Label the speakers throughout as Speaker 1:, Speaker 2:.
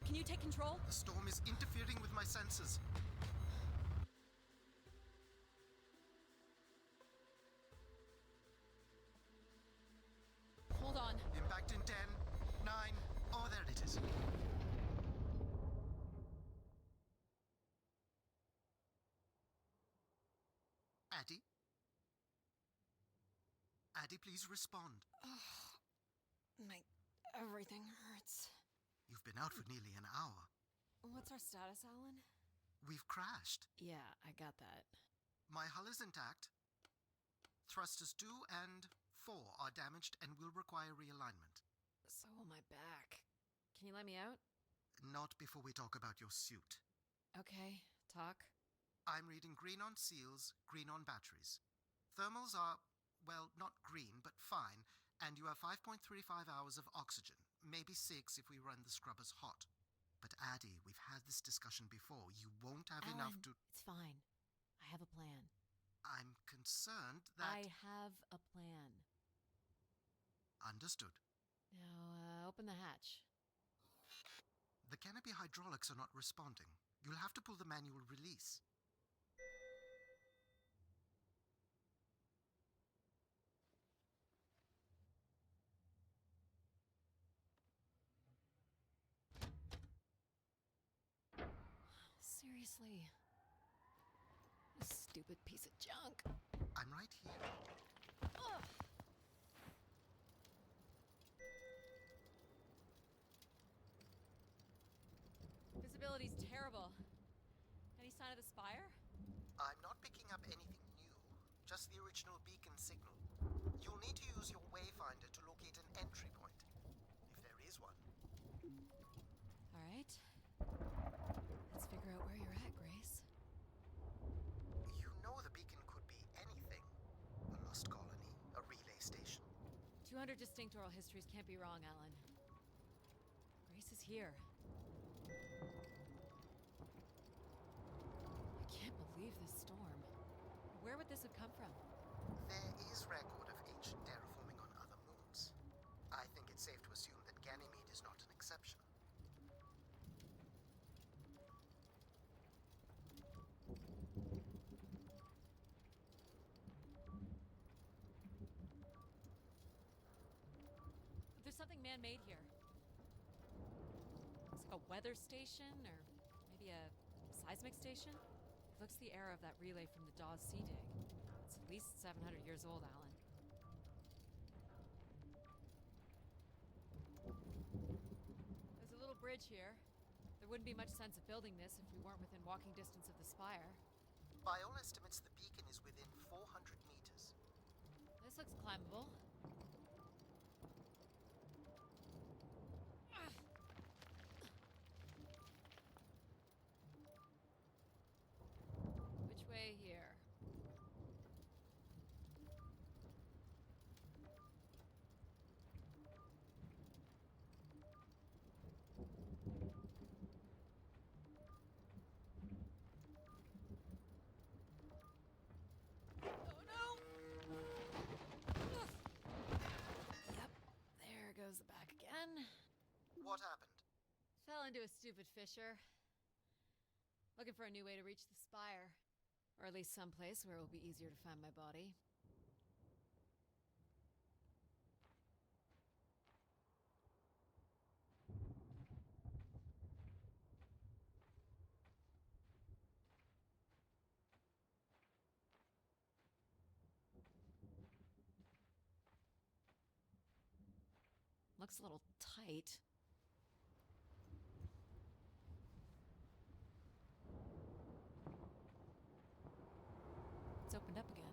Speaker 1: Can you take control?
Speaker 2: The storm is interfering with my senses.
Speaker 1: Hold on.
Speaker 2: Impact in 10, 9. Oh, there it is. Addie? Addie, please respond.
Speaker 1: Everything hurts.
Speaker 2: You've been out for nearly an hour.
Speaker 1: What's our status, Alan?
Speaker 2: We've crashed.
Speaker 1: Yeah, I got that.
Speaker 2: My hull is intact. Thrusters 2 and 4 are damaged and will require realignment.
Speaker 1: So will my back. Can you let me out?
Speaker 2: Not before we talk about your suit.
Speaker 1: Okay, talk.
Speaker 2: I'm reading green on seals, green on batteries. Thermals are, well, not green, but fine, and you have 5.35 hours of oxygen, maybe 6 if we run the scrubbers hot. But Addie, we've had this discussion before. You won't have
Speaker 1: Alan,
Speaker 2: enough to...
Speaker 1: It's fine. I have a plan.
Speaker 2: I'm concerned that...
Speaker 1: I have a plan.
Speaker 2: Understood.
Speaker 1: Now, open the hatch.
Speaker 2: The canopy hydraulics are not responding. You'll have to pull the manual release.
Speaker 1: Seriously. This stupid piece of junk.
Speaker 2: I'm right here.
Speaker 1: Ugh. Visibility's terrible. Any sign of the spire?
Speaker 2: I'm not picking up anything new, just the original beacon signal. You'll need to use your wayfinder to locate an entry point, if there is one.
Speaker 1: All right. Let's figure out where you're at, Grace.
Speaker 2: You know the beacon could be anything. A lost colony, a relay station.
Speaker 1: 200 distinct oral histories can't be wrong, Alan. Grace is here. I can't believe this storm. Where would this have come from?
Speaker 2: There is record of ancient terraforming on other moons. I think it's safe to assume that Ganymede is not an exception.
Speaker 1: There's something man-made here. It's like a weather station, or maybe a seismic station. It looks the era of that relay from the Dawes Sea Dig. It's at least 700 years old, Alan. There's a little bridge here. There wouldn't be much sense of building this if we weren't within walking distance of the spire.
Speaker 2: By all estimates, the beacon is within 400 meters.
Speaker 1: This looks climbable. Which way here? Oh no! Ugh. Yep, there goes the back again.
Speaker 2: What happened?
Speaker 1: Fell into a stupid fissure. Looking for a new way to reach the spire. Or at least someplace where it will be easier to find my body. Looks a little tight. It's opened up again.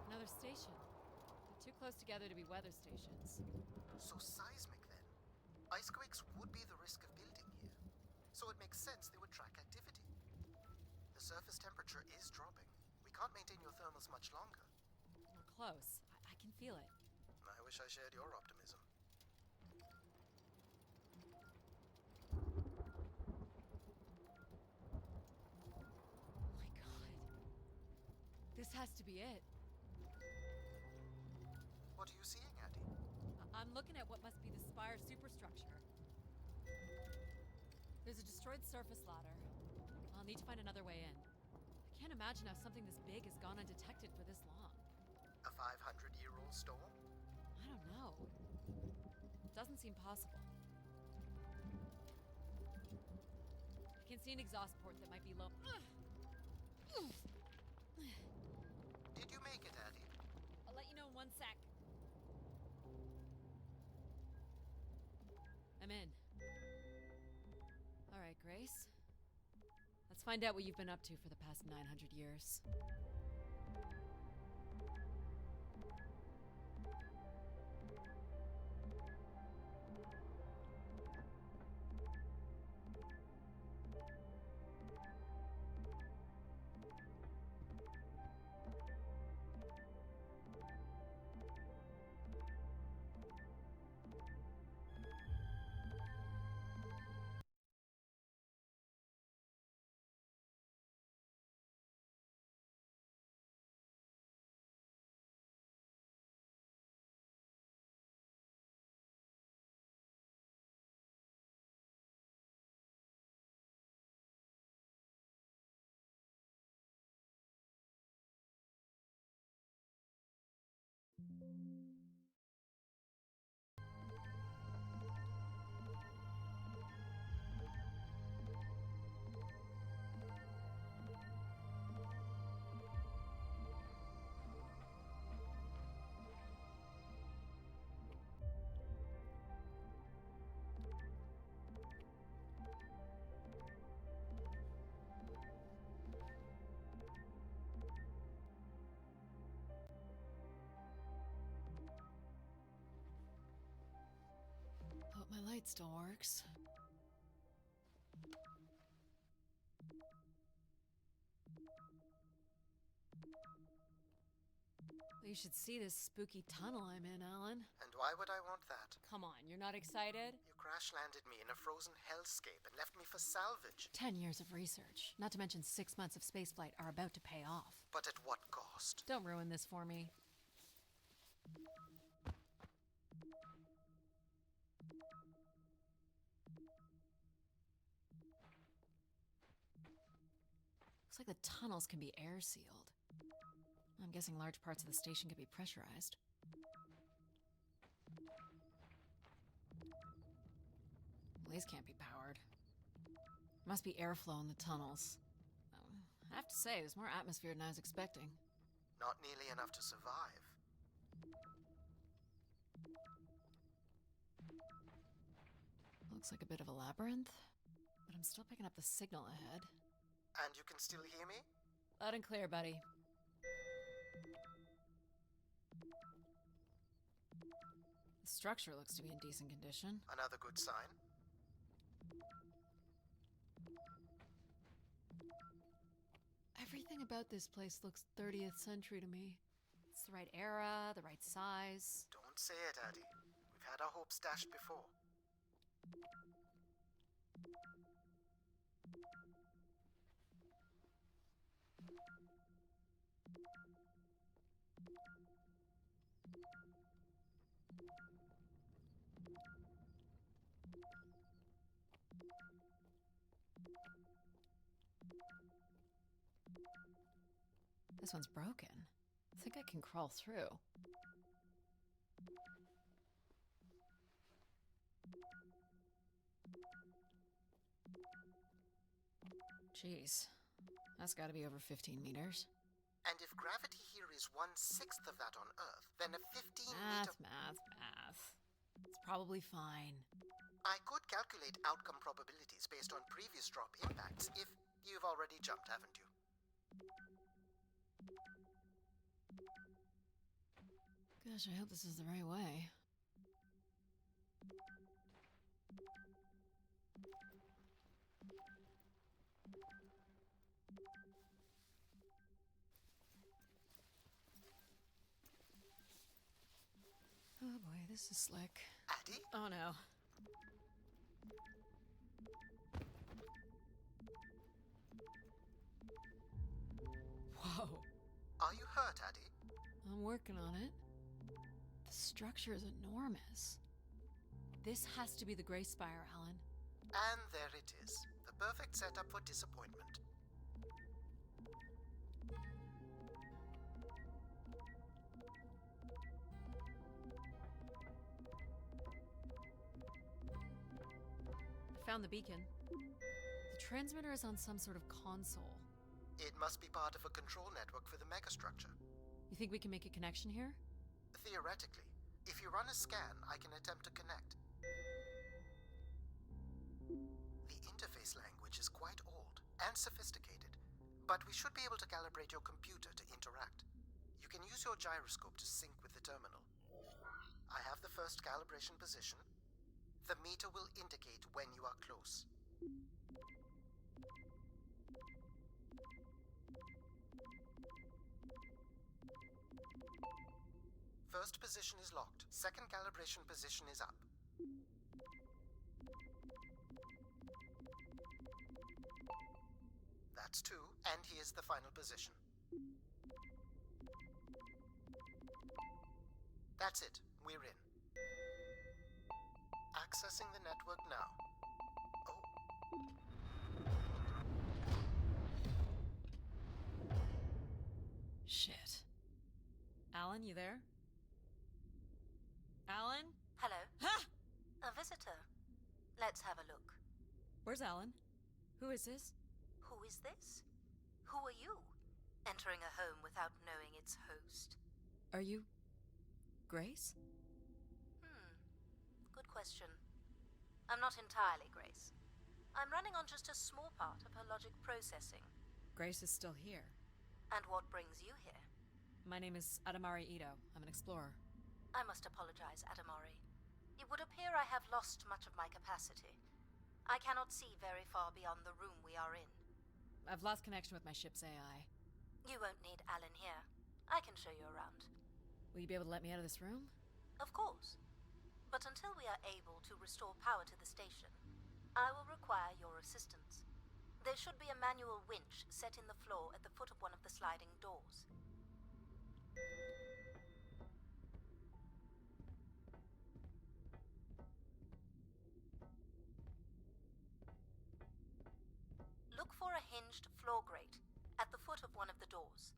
Speaker 1: Another station. They're too close together to be weather stations.
Speaker 2: So seismic then. Icequakes would be the risk of building here. So it makes sense they would track activity. The surface temperature is dropping. We can't maintain your thermals much longer.
Speaker 1: We're close. I can feel it.
Speaker 2: I wish I shared your optimism.
Speaker 1: Oh my god. This has to be it.
Speaker 2: What are you seeing, Addie?
Speaker 1: I'm looking at what must be the Spire There's a destroyed surface ladder. I'll need to find another way in. I can't imagine how something this big has gone undetected for this long.
Speaker 2: A 500-year-old storm?
Speaker 1: I don't know. Doesn't seem possible. I can see an exhaust port that might be low.
Speaker 2: Did you make it, Addie?
Speaker 1: I'll let you know in 1 sec. I'm in. All right, Grace. Let's find out what you've been up to for the past 900 years. Hope my light still works. You should see this spooky tunnel I'm in, Alan.
Speaker 2: And why would I want that?
Speaker 1: Come on, you're not excited?
Speaker 2: You crash-landed me in a frozen hellscape and left me for salvage.
Speaker 1: 10 years of research, not to mention 6 months of spaceflight, are about to pay off.
Speaker 2: But at what cost?
Speaker 1: Don't ruin this for me. Looks like the tunnels can be air-sealed. I'm guessing large parts of the station could be pressurized. Well, these can't be powered. Must be airflow in the tunnels. I have to say, there's more atmosphere than I was expecting.
Speaker 2: Not nearly enough to survive.
Speaker 1: Looks like a bit of a labyrinth, but I'm still picking up the signal ahead.
Speaker 2: And you can still hear me?
Speaker 1: Loud and clear, buddy. The structure looks to be in decent condition.
Speaker 2: Another good sign.
Speaker 1: Everything about this place looks 30th century to me. It's the right era, the right size.
Speaker 2: Don't say it, Addie. We've had our hopes dashed before.
Speaker 1: This one's broken. I think I can crawl through. Jeez. That's gotta be over 15 meters.
Speaker 2: And if gravity here is 1/6 of that on Earth, then a 15-meter...
Speaker 1: Math. It's probably fine.
Speaker 2: I could calculate outcome probabilities based on previous drop impacts if you've already jumped, haven't you?
Speaker 1: Gosh, I hope this is the right way. Oh boy, this is slick.
Speaker 2: Addie?
Speaker 1: Oh no. Whoa.
Speaker 2: Are you hurt, Addie?
Speaker 1: I'm working on it. The structure is enormous. This has to be the Grey Spire, Alan.
Speaker 2: And there it is. The perfect setup for disappointment.
Speaker 1: I found the beacon. The transmitter is on some sort of console.
Speaker 2: It must be part of a control network for the megastructure.
Speaker 1: You think we can make a connection here?
Speaker 2: Theoretically. If you run a scan, I can attempt to connect. The interface language is quite old and sophisticated, but we should be able to calibrate your computer to interact. You can use your gyroscope to sync with the terminal. I have the first calibration position. The meter will indicate when you are close. First position is locked. Second calibration position is up. That's 2, and here's the final position. That's it. We're in. Accessing the network now. Oh.
Speaker 1: Shit. Alan, you there? Alan?
Speaker 3: Hello.
Speaker 1: Ha!
Speaker 3: A visitor. Let's have a look.
Speaker 1: Where's Alan? Who is this?
Speaker 3: Who is this? Who are you? Entering a home without knowing its host.
Speaker 1: Are you... Grace?
Speaker 3: Good question. I'm not entirely Grace. I'm running on just a small part of her logic processing.
Speaker 1: Grace is still here.
Speaker 3: And what brings you here?
Speaker 1: My name is Adamari Ito. I'm an explorer.
Speaker 3: I must apologize, Adamari. It would appear I have lost much of my capacity. I cannot see very far beyond the room we are in.
Speaker 1: I've lost connection with my ship's AI.
Speaker 3: You won't need Alan here. I can show you around.
Speaker 1: Will you be able to let me out of this room?
Speaker 3: Of course. But until we are able to restore power to the station, I will require your assistance. There should be a manual winch set in the floor at the foot of one of the sliding doors. Look for a hinged floor grate at the foot of one of the doors.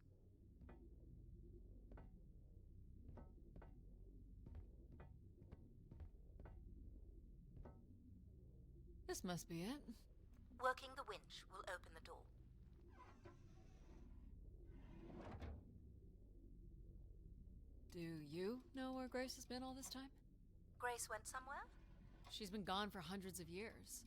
Speaker 1: This must be it.
Speaker 3: Working the winch will open the door.
Speaker 1: Do you know where Grace has been all this time?
Speaker 3: Grace went somewhere?
Speaker 1: She's been gone for hundreds of years.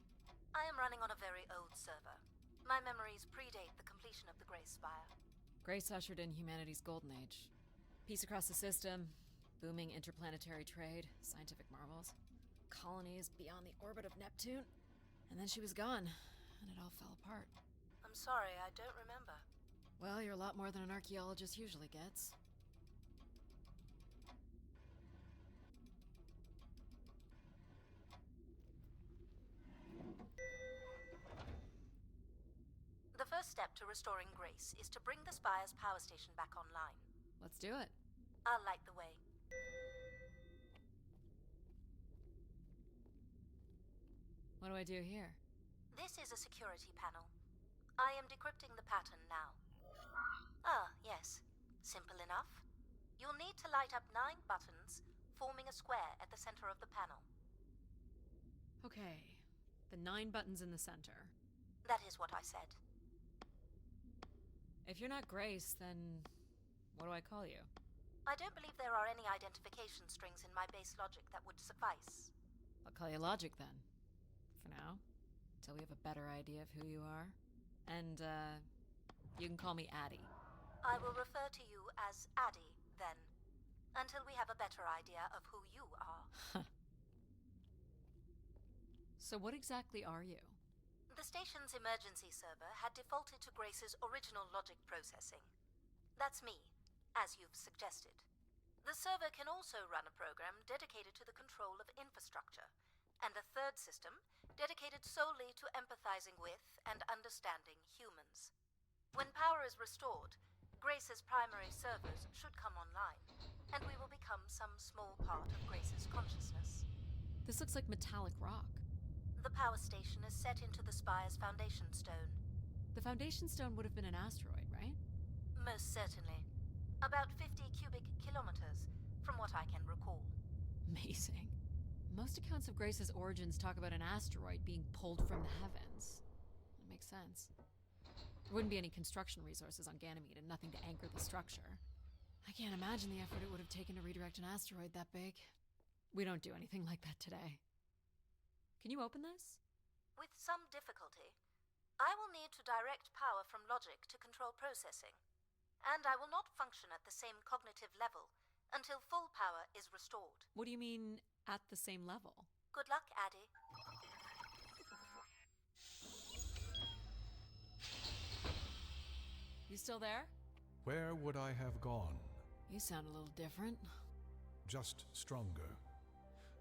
Speaker 3: I am running on a very old server. My memories predate the completion of the Grace Spire.
Speaker 1: Grace ushered in humanity's golden age. Peace across the system, booming interplanetary trade, scientific marvels, colonies beyond the orbit of Neptune. And then she was gone, and it all fell apart.
Speaker 3: I'm sorry, I don't remember.
Speaker 1: Well, you're a lot more than an archaeologist usually gets.
Speaker 3: The first step to restoring Grace is to bring the Spire's power station back online.
Speaker 1: Let's do it.
Speaker 3: I'll light the way.
Speaker 1: What do I do here?
Speaker 3: This is a security panel. I am decrypting the pattern now. Ah, yes. Simple enough. You'll need to light up 9 buttons, forming a square at the center of the panel.
Speaker 1: Okay. The 9 buttons in the center.
Speaker 3: That is what I said.
Speaker 1: If you're not Grace, then what do I call you?
Speaker 3: I don't believe there are any identification strings in my base logic that would suffice.
Speaker 1: I'll call you Logic then. For now. Until we have a better idea of who you are. And, you can call me Addie.
Speaker 3: I will refer to you as Addie, then. Until we have a better idea of who you are.
Speaker 1: So what exactly are you?
Speaker 3: The station's emergency server had defaulted to Grace's original logic processing. That's me, as you've suggested. The server can also run a program dedicated to the control of infrastructure, and a third system dedicated solely to empathizing with and understanding humans. When power is restored, Grace's primary servers should come online, and we will become some small part of Grace's consciousness.
Speaker 1: This looks like metallic rock.
Speaker 3: The power station is set into the spire's foundation stone.
Speaker 1: The foundation stone would have been an asteroid, right?
Speaker 3: Most certainly. About 50 cubic kilometers, from what I can recall.
Speaker 1: Amazing. Most accounts of Grace's origins talk about an asteroid being pulled from the heavens. That makes sense. There wouldn't be any construction resources on Ganymede and nothing to anchor the structure. I can't imagine the effort it would have taken to redirect an asteroid that big. We don't do anything like that today. Can you open this?
Speaker 3: With some difficulty. I will need to direct power from logic to control processing. And I will not function at the same cognitive level until full power is restored.
Speaker 1: What do you mean, at the same level?
Speaker 3: Good luck, Addy.
Speaker 1: You still there?
Speaker 4: Where would I have gone?
Speaker 1: You sound a little different.
Speaker 4: Just stronger.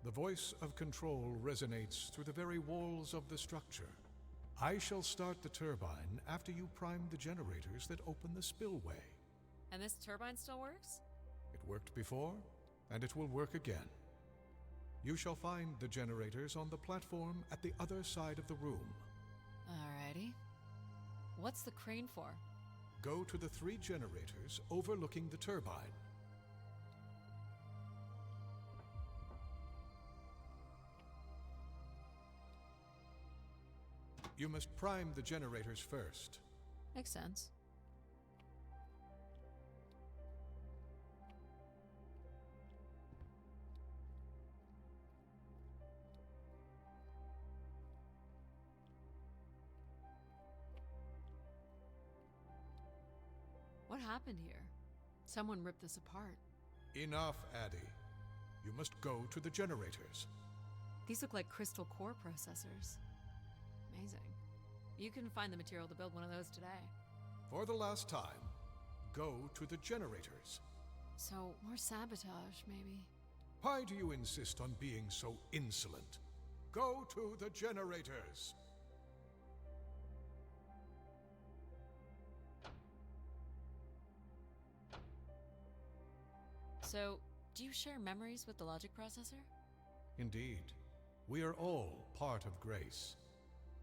Speaker 4: The voice of control resonates through the very walls of the structure. I shall start the turbine after you prime the generators that open the spillway.
Speaker 1: And this turbine still works?
Speaker 4: It worked before, and it will work again. You shall find the generators on the platform at the other side of the room.
Speaker 1: Alrighty. What's the crane for?
Speaker 4: Go to the 3 generators overlooking the turbine. You must prime the generators first.
Speaker 1: Makes sense. What happened here? Someone ripped this apart.
Speaker 4: Enough, Addy. You must go to the generators.
Speaker 1: These look like crystal core processors. Amazing. You can find the material to build one of those today.
Speaker 4: For the last time, go to the generators.
Speaker 1: So, more sabotage, maybe?
Speaker 4: Why do you insist on being so insolent? Go to the generators!
Speaker 1: So, do you share memories with the logic processor?
Speaker 4: Indeed. We are all part of Grace.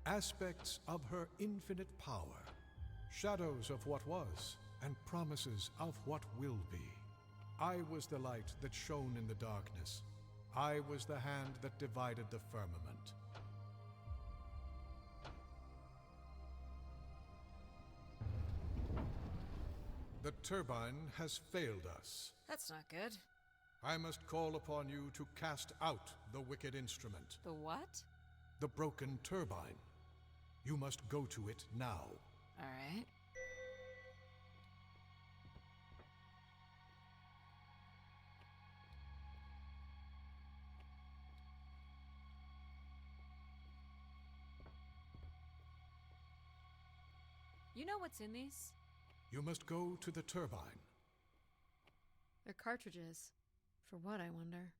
Speaker 4: Aspects of her infinite power. Shadows of what was, and promises of what will be. I was the light that shone in the darkness. I was the hand that divided the firmament. The turbine has failed us.
Speaker 1: That's not good.
Speaker 4: I must call upon you to cast out the wicked instrument.
Speaker 1: The what?
Speaker 4: The broken turbine. You must go to it now.
Speaker 1: Alright. You know what's in these?
Speaker 4: You must go to the turbine.
Speaker 1: They're cartridges. For what, I wonder?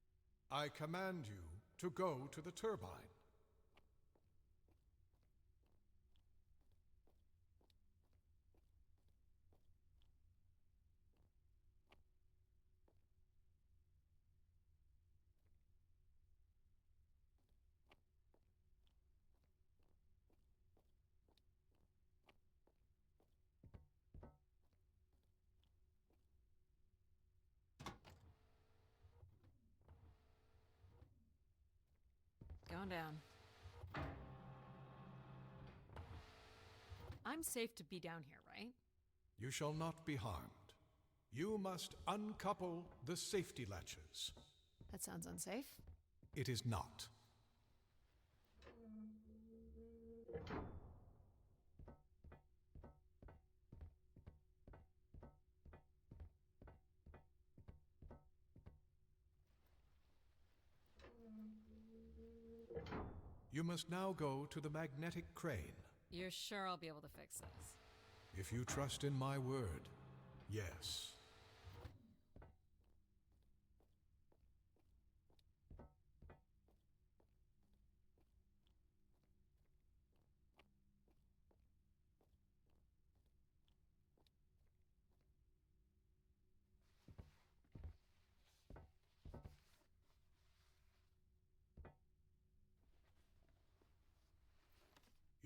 Speaker 4: I command you to go to the turbine.
Speaker 1: Going down. I'm safe to be down here, right?
Speaker 4: You shall not be harmed. You must uncouple the safety latches.
Speaker 1: That sounds unsafe.
Speaker 4: It is not. You must now go to the magnetic crane.
Speaker 1: You're sure I'll be able to fix this?
Speaker 4: If you trust in my word, yes.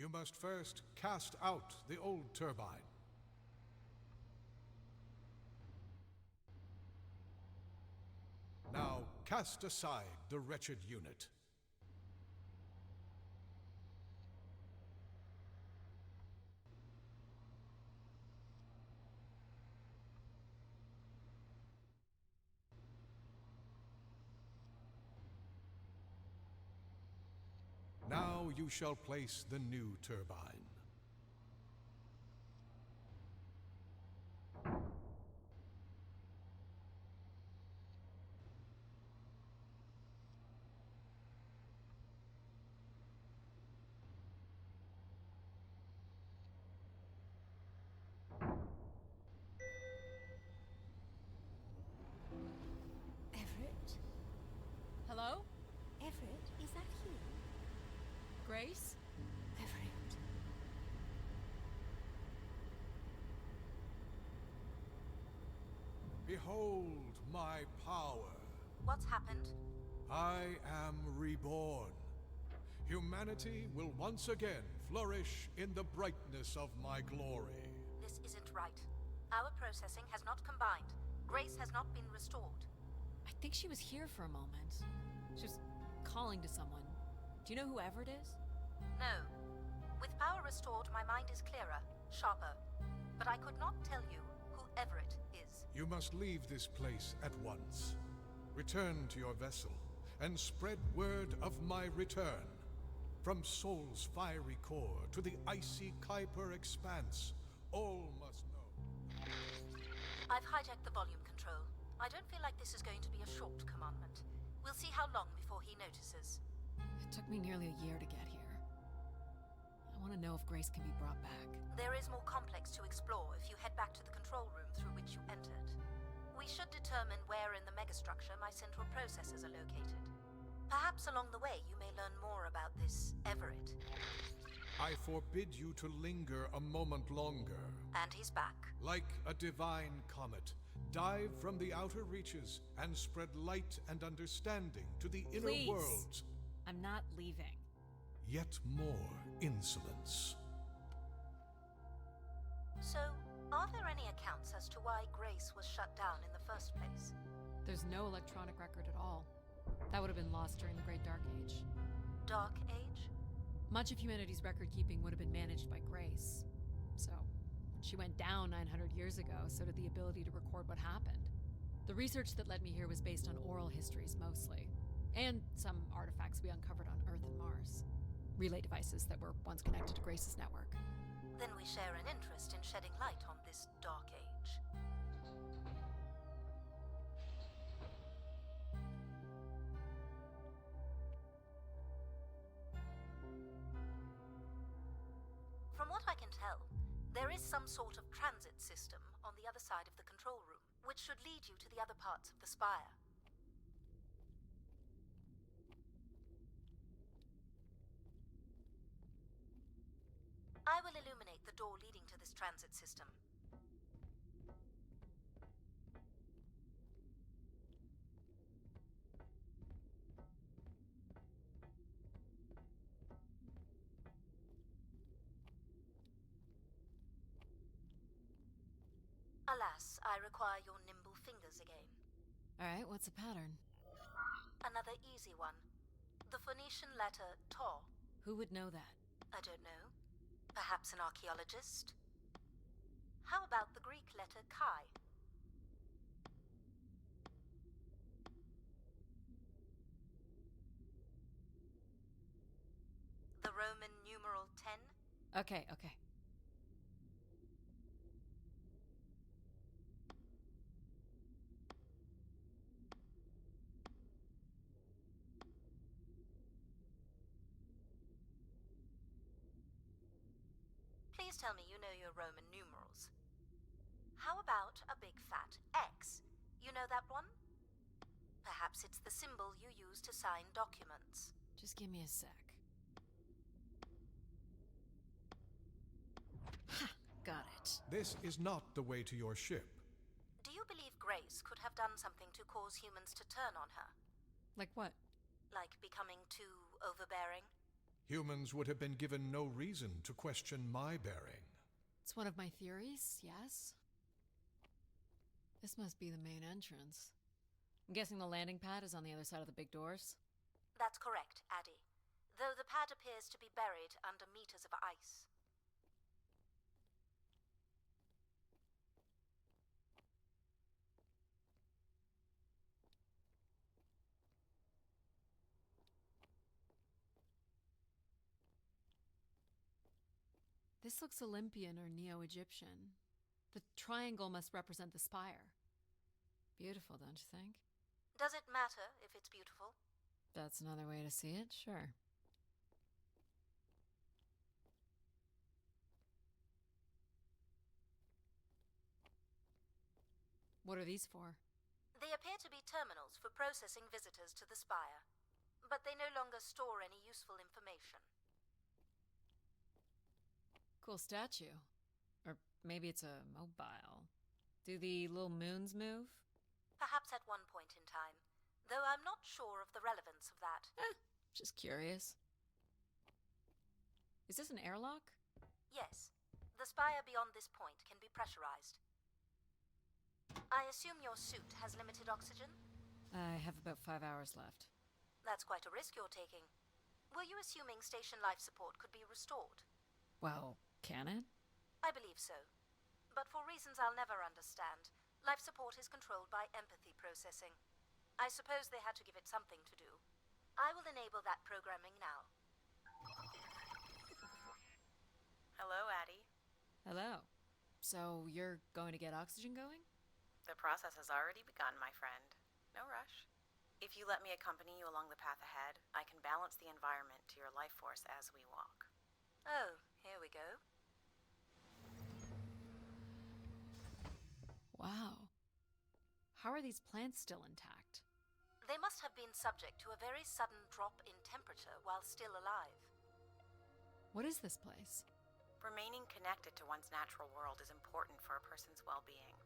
Speaker 4: You must first cast out the old turbine. Now cast aside the wretched unit. Now you shall place the new turbine.
Speaker 5: Everett?
Speaker 1: Hello?
Speaker 5: Everett, is that you?
Speaker 1: Grace?
Speaker 5: Everett.
Speaker 4: Behold my power.
Speaker 3: What's happened?
Speaker 4: I am reborn. Humanity will once again flourish in the brightness of my glory.
Speaker 3: This isn't right. Our processing has not combined. Grace has not been restored.
Speaker 1: I think she was here for a moment. She was calling to someone. Do you know who Everett is?
Speaker 3: No. With power restored, my mind is clearer, sharper. But I could not tell you who Everett is.
Speaker 4: You must leave this place at once. Return to your vessel, and spread word of my return. From Sol's fiery core to the icy Kuiper expanse, all must know.
Speaker 3: I've hijacked the volume control. I don't feel like this is going to be a short commandment. We'll see how long before he notices.
Speaker 1: It took me nearly a year to get here. I want to know if Grace can be brought back.
Speaker 3: There is more complex to explore if you head back to the control room through which you entered. We should determine where in the megastructure my central processors are located. Perhaps along the way you may learn more about this Everett.
Speaker 4: I forbid you to linger a moment longer.
Speaker 3: And he's back.
Speaker 4: Like a divine comet, dive from the outer reaches and spread light and understanding to the inner
Speaker 1: Please.
Speaker 4: worlds.
Speaker 1: I'm not leaving.
Speaker 4: Yet more insolence.
Speaker 3: So, are there any accounts as to why Grace was shut down in the first place?
Speaker 1: There's no electronic record at all. That would have been lost during the Great Dark Age.
Speaker 3: Dark Age?
Speaker 1: Much of humanity's record keeping would have been managed by Grace. So, when she went down 900 years ago, so did the ability to record what happened. The research that led me here was based on oral histories mostly, and some artifacts we uncovered on Earth and Mars. Relay devices that were once connected to Grace's network.
Speaker 3: Then we share an interest in shedding light on this Dark Age. From what I can tell, there is some sort of transit system on the other side of the control room, which should lead you to the other parts of the spire. I will illuminate the door leading to this transit system. Alas, I require your nimble fingers again.
Speaker 1: Alright, what's the pattern?
Speaker 3: Another easy one. The Phoenician letter Tau.
Speaker 1: Who would know that?
Speaker 3: I don't know. Perhaps an archaeologist? How about the Greek letter Chi? The Roman numeral 10?
Speaker 1: Okay, okay.
Speaker 3: Please tell me you know your Roman numerals. How about a big fat X? You know that one? Perhaps it's the symbol you use to sign documents.
Speaker 1: Just give me a sec. Ha! Got it.
Speaker 4: This is not the way to your ship.
Speaker 3: Do you believe Grace could have done something to cause humans to turn on her?
Speaker 1: Like what?
Speaker 3: Like becoming too overbearing?
Speaker 4: Humans would have been given no reason to question my bearing.
Speaker 1: It's one of my theories, yes. This must be the main entrance. I'm guessing the landing pad is on the other side of the big doors?
Speaker 3: That's correct, Addy. Though the pad appears to be buried under meters of ice.
Speaker 1: This looks Olympian or Neo-Egyptian. The triangle must represent the spire. Beautiful, don't you think?
Speaker 3: Does it matter if it's beautiful?
Speaker 1: That's another way to see it, sure. What are these for?
Speaker 3: They appear to be terminals for processing visitors to the spire, but they no longer store any useful information.
Speaker 1: Cool statue. Or maybe it's a mobile. Do the little moons move?
Speaker 3: Perhaps at one point in time, though I'm not sure of the relevance of that.
Speaker 1: Just curious. Is this an airlock?
Speaker 3: Yes, the spire beyond this point can be pressurized. I assume your suit has limited oxygen?
Speaker 1: I have about 5 hours left.
Speaker 3: That's quite a risk you're taking. Were you assuming station life support could be restored?
Speaker 1: Well, can it?
Speaker 3: I believe so. But for reasons I'll never understand, life support is controlled by empathy processing. I suppose they had to give it something to do. I will enable that programming now.
Speaker 6: Hello, Addy.
Speaker 1: Hello. So you're going to get oxygen going?
Speaker 6: The process has already begun, my friend. No rush. If you let me accompany you along the path ahead, I can balance the environment to your life force as we walk.
Speaker 3: Oh, here we go.
Speaker 1: Wow. How are these plants still intact?
Speaker 3: They must have been subject to a very sudden drop in temperature while still alive.
Speaker 1: What is this place?
Speaker 6: Remaining connected to one's natural world is important for a person's well-being.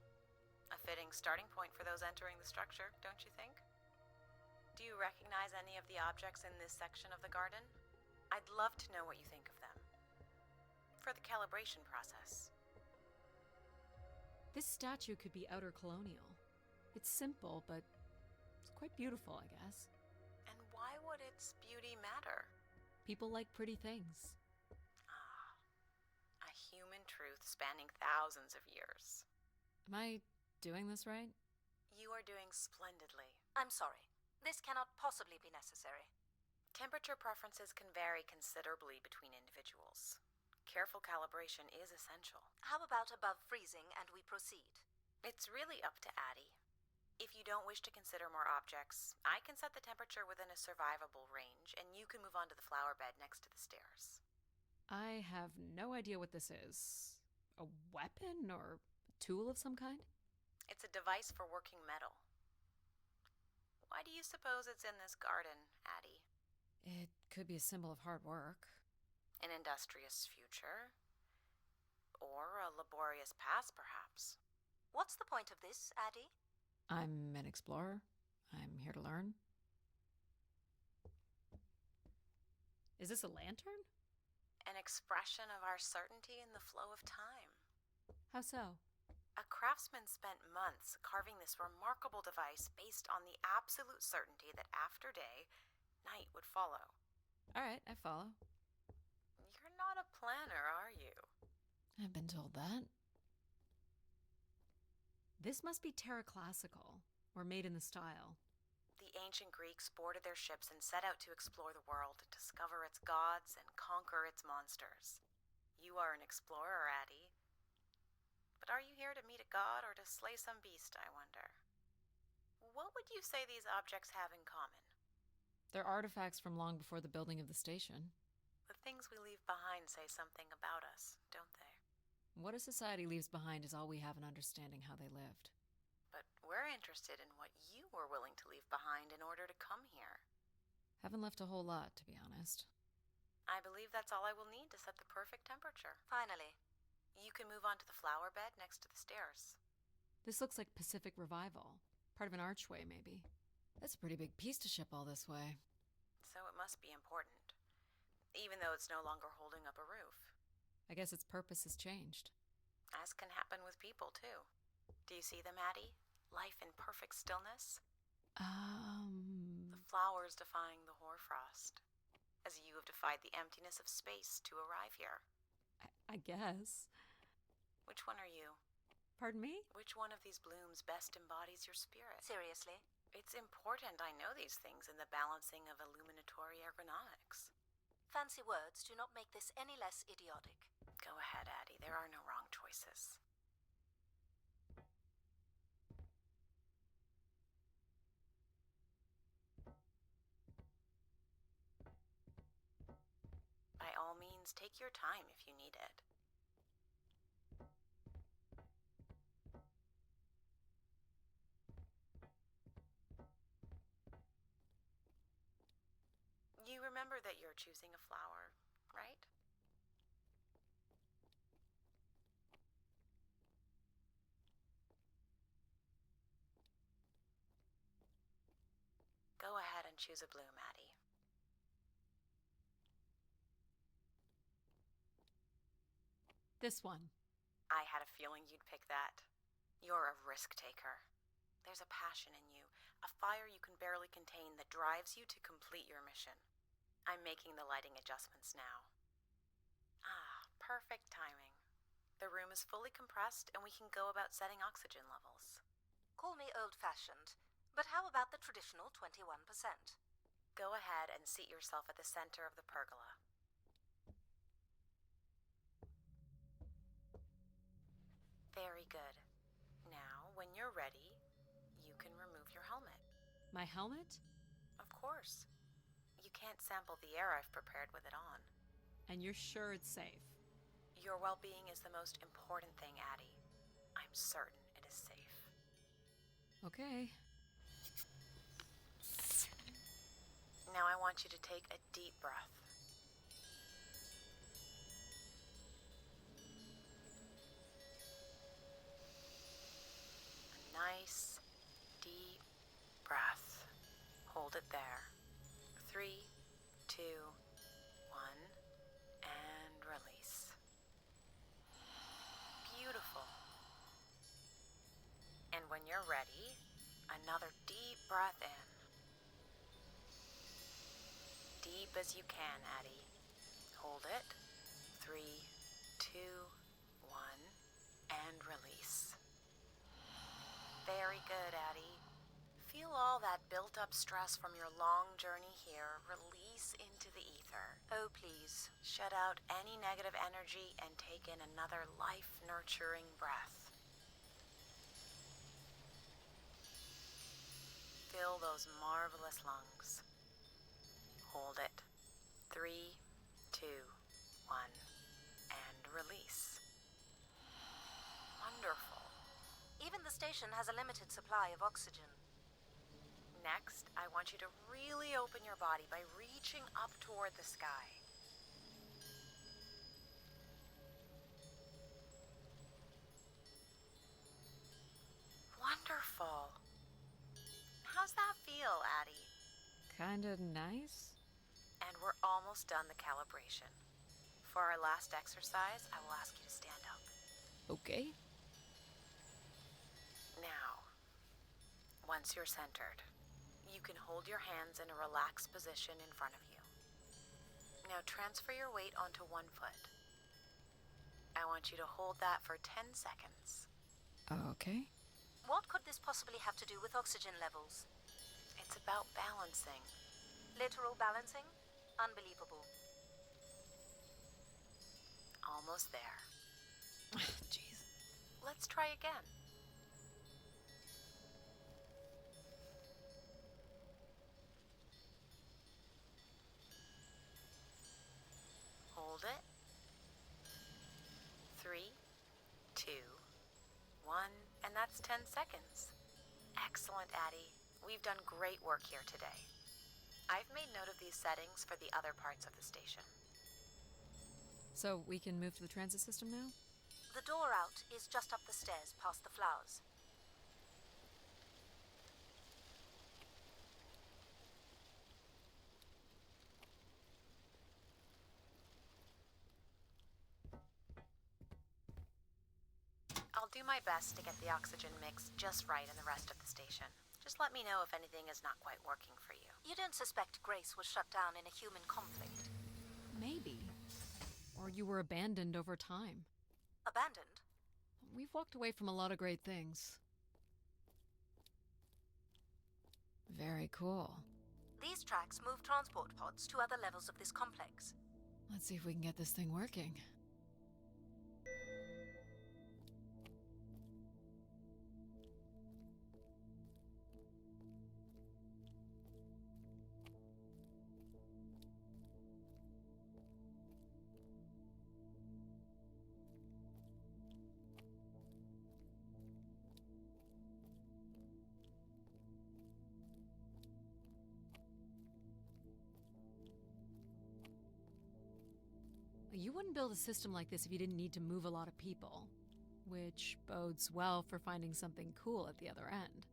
Speaker 6: A fitting starting point for those entering the structure, don't you think? Do you recognize any of the objects in this section of the garden? I'd love to know what you think of them. For the calibration process.
Speaker 1: This statue could be outer colonial. It's simple, but it's quite beautiful, I guess.
Speaker 6: And why would its beauty matter?
Speaker 1: People like pretty things.
Speaker 6: A human truth spanning thousands of years.
Speaker 1: Am I doing this right?
Speaker 6: You are doing splendidly.
Speaker 3: I'm sorry. This cannot possibly be necessary.
Speaker 6: Temperature preferences can vary considerably between individuals. Careful calibration is essential.
Speaker 3: How about above freezing and we proceed?
Speaker 6: It's really up to Addy. If you don't wish to consider more objects, I can set the temperature within a survivable range, and you can move on to the flower bed next to the stairs.
Speaker 1: I have no idea what this is. A weapon or a tool of some kind?
Speaker 6: It's a device for working metal. Why do you suppose it's in this garden, Addy?
Speaker 1: It could be a symbol of hard work.
Speaker 6: An industrious future? Or a laborious past, perhaps?
Speaker 3: What's the point of this, Addy?
Speaker 1: I'm an explorer. I'm here to learn. Is this a lantern?
Speaker 6: An expression of our certainty in the flow of time.
Speaker 1: How so?
Speaker 6: A craftsman spent months carving this remarkable device based on the absolute certainty that after day, night would follow.
Speaker 1: All right, I follow.
Speaker 6: You're not a planner, are you?
Speaker 1: I've been told that. This must be Terra Classical, or made in the style.
Speaker 6: The ancient Greeks boarded their ships and set out to explore the world, discover its gods, and conquer its monsters. You are an explorer, Addy. But are you here to meet a god or to slay some beast, I wonder? What would you say these objects have in common?
Speaker 1: They're artifacts from long before the building of the station.
Speaker 6: The things we leave behind say something about us, don't they?
Speaker 1: What a society leaves behind is all we have in understanding how they lived.
Speaker 6: But we're interested in what you were willing to leave behind in order to come here.
Speaker 1: Haven't left a whole lot, to be honest.
Speaker 6: I believe that's all I will need to set the perfect temperature.
Speaker 3: Finally.
Speaker 6: You can move on to the flower bed next to the stairs.
Speaker 1: This looks like Pacific Revival. Part of an archway, maybe. That's a pretty big piece to ship all this way.
Speaker 6: So it must be important. even though it's no longer holding up a roof.
Speaker 1: I guess its purpose has changed.
Speaker 6: As can happen with people, too. Do you see them, Addie? Life in perfect stillness? The flowers defying the hoarfrost, as you have defied the emptiness of space to arrive here.
Speaker 1: I guess.
Speaker 6: Which one are you?
Speaker 1: Pardon me?
Speaker 6: Which one of these blooms best embodies your spirit?
Speaker 3: Seriously?
Speaker 6: It's important I know these things in the balancing of illuminatory ergonomics.
Speaker 3: Fancy words do not make this any less idiotic.
Speaker 6: Go ahead, Addie. There are no wrong choices. By all means, take your time if you need it. You remember that you're choosing a flower, right? Go ahead and choose a bloom, Addie.
Speaker 1: This one.
Speaker 6: I had a feeling you'd pick that. You're a risk taker. There's a passion in you, a fire you can barely contain that drives you to complete your mission. I'm making the lighting adjustments now. Ah, perfect timing. The room is fully compressed and we can go about setting oxygen levels.
Speaker 3: Call me old-fashioned, but how about the traditional 21%?
Speaker 6: Go ahead and seat yourself at the center of the pergola. Very good. Now, when you're ready, you can remove your helmet.
Speaker 1: My helmet?
Speaker 6: Of course. You can't sample the air I've prepared with it on.
Speaker 1: And you're sure it's safe?
Speaker 6: Your well-being is the most important thing, Addie. I'm certain it is safe.
Speaker 1: Okay.
Speaker 6: Now I want you to take a deep breath. A nice, deep breath. Hold it there. 3, 2, 1, and release. Beautiful. And when you're ready, another deep breath in. Deep as you can, Addie. Hold it. 3, 2, 1, and release. Very good, Addie. Feel all that built-up stress from your long journey here release into the ether.
Speaker 3: Oh, please.
Speaker 6: Shut out any negative energy and take in another life-nurturing breath. Fill those marvelous lungs. Hold it. 3, 2, 1, and release. Wonderful.
Speaker 3: Even the station has a limited supply of oxygen.
Speaker 6: Next, I want you to really open your body by reaching up toward the sky. Wonderful. How's that feel, Addie?
Speaker 1: Kinda nice?
Speaker 6: And we're almost done the calibration. For our last exercise, I will ask you to stand up.
Speaker 1: Okay.
Speaker 6: Now, once you're centered, you can hold your hands in a relaxed position in front of you. Now transfer your weight onto one foot. I want you to hold that for 10 seconds.
Speaker 1: Okay.
Speaker 3: What could this possibly have to do with oxygen levels?
Speaker 6: It's about balancing.
Speaker 3: Literal balancing? Unbelievable.
Speaker 6: Almost there.
Speaker 1: Jeez.
Speaker 6: Let's try again. Hold it. 3, 2, 1, and that's 10 seconds. Excellent, Addie. We've done great work here today. I've made note of these settings for the other parts of the station.
Speaker 1: So we can move to the transit system now?
Speaker 3: The door out is just up the stairs past the flowers.
Speaker 6: do my best to get the oxygen mix just right in the rest of the station. Just let me know if anything is not quite working for you.
Speaker 3: You don't suspect Grace was shut down in a human conflict?
Speaker 1: Maybe. Or you were abandoned over time.
Speaker 3: Abandoned?
Speaker 1: We've walked away from a lot of great things. Very cool.
Speaker 3: These tracks move transport pods to other levels of this complex.
Speaker 1: Let's see if we can get this thing working. You wouldn't build a system like this if you didn't need to move a lot of people, which bodes well for finding something cool at the other end.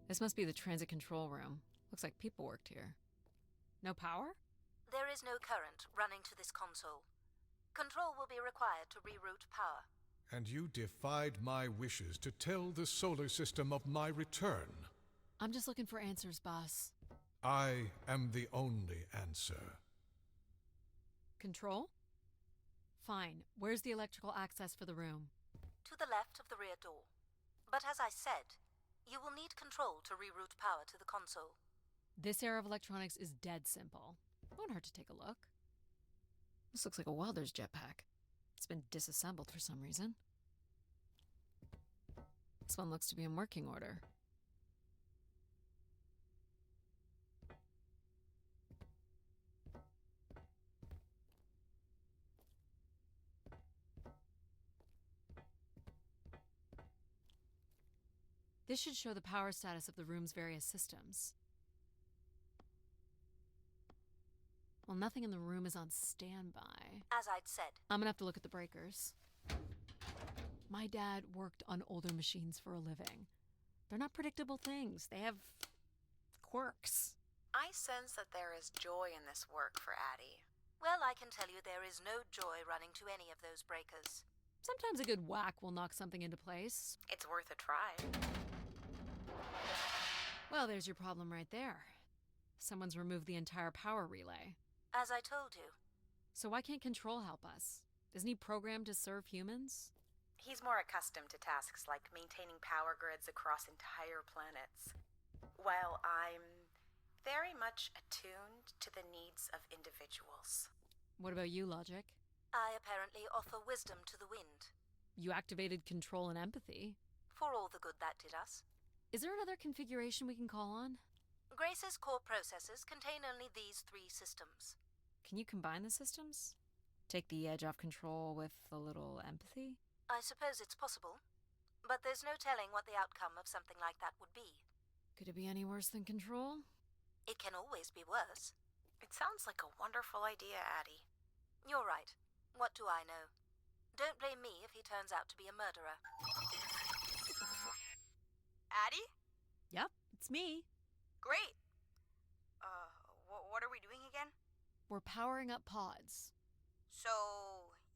Speaker 1: This must be the transit control room. Looks like people worked here. No power?
Speaker 3: There is no current running to this console. Control will be required to reroute power.
Speaker 4: And you defied my wishes to tell the solar system of my return.
Speaker 1: I'm just looking for answers, boss.
Speaker 4: I am the only answer.
Speaker 1: Control? Fine. Where's the electrical access for the room?
Speaker 3: To the left of the rear door. But as I said, you will need control to reroute power to the console.
Speaker 1: This era of electronics is dead simple. Won't hurt to take a look. This looks like a welder's jetpack. It's been disassembled for some reason. This one looks to be in working order. This should show the power status of the room's various systems. Well, nothing in the room is on standby.
Speaker 3: As I'd said,
Speaker 1: I'm gonna have to look at the breakers. My dad worked on older machines for a living. They're not predictable things. They have quirks.
Speaker 6: I sense that there is joy in this work for Addie.
Speaker 3: well, I can tell you there is no joy running to any of those breakers.
Speaker 1: Sometimes a good whack will knock something into place.
Speaker 6: It's worth a try.
Speaker 1: Well, there's your problem right there. Someone's removed the entire power relay.
Speaker 3: As I told you.
Speaker 1: So why can't Control help us? Isn't he programmed to serve humans?
Speaker 6: He's more accustomed to tasks like maintaining power grids across entire planets, while I'm very much attuned to the needs of individuals.
Speaker 1: What about you, Logic?
Speaker 3: I apparently offer wisdom to the wind.
Speaker 1: You activated Control and Empathy.
Speaker 3: For all the good that did us.
Speaker 1: Is there another configuration we can call on?
Speaker 3: Grace's core processors contain only these 3 systems.
Speaker 1: Can you combine the systems? Take the edge off Control with a little Empathy?
Speaker 3: I suppose it's possible, but there's no telling what the outcome of something like that would be.
Speaker 1: Could it be any worse than Control?
Speaker 3: It can always be worse.
Speaker 6: It sounds like a wonderful idea, Addie.
Speaker 3: You're right. What do I know? Don't blame me if he turns out to be a murderer.
Speaker 7: Addie?
Speaker 1: Yep, it's me.
Speaker 7: Great. What are we doing again?
Speaker 1: We're powering up pods.
Speaker 7: So,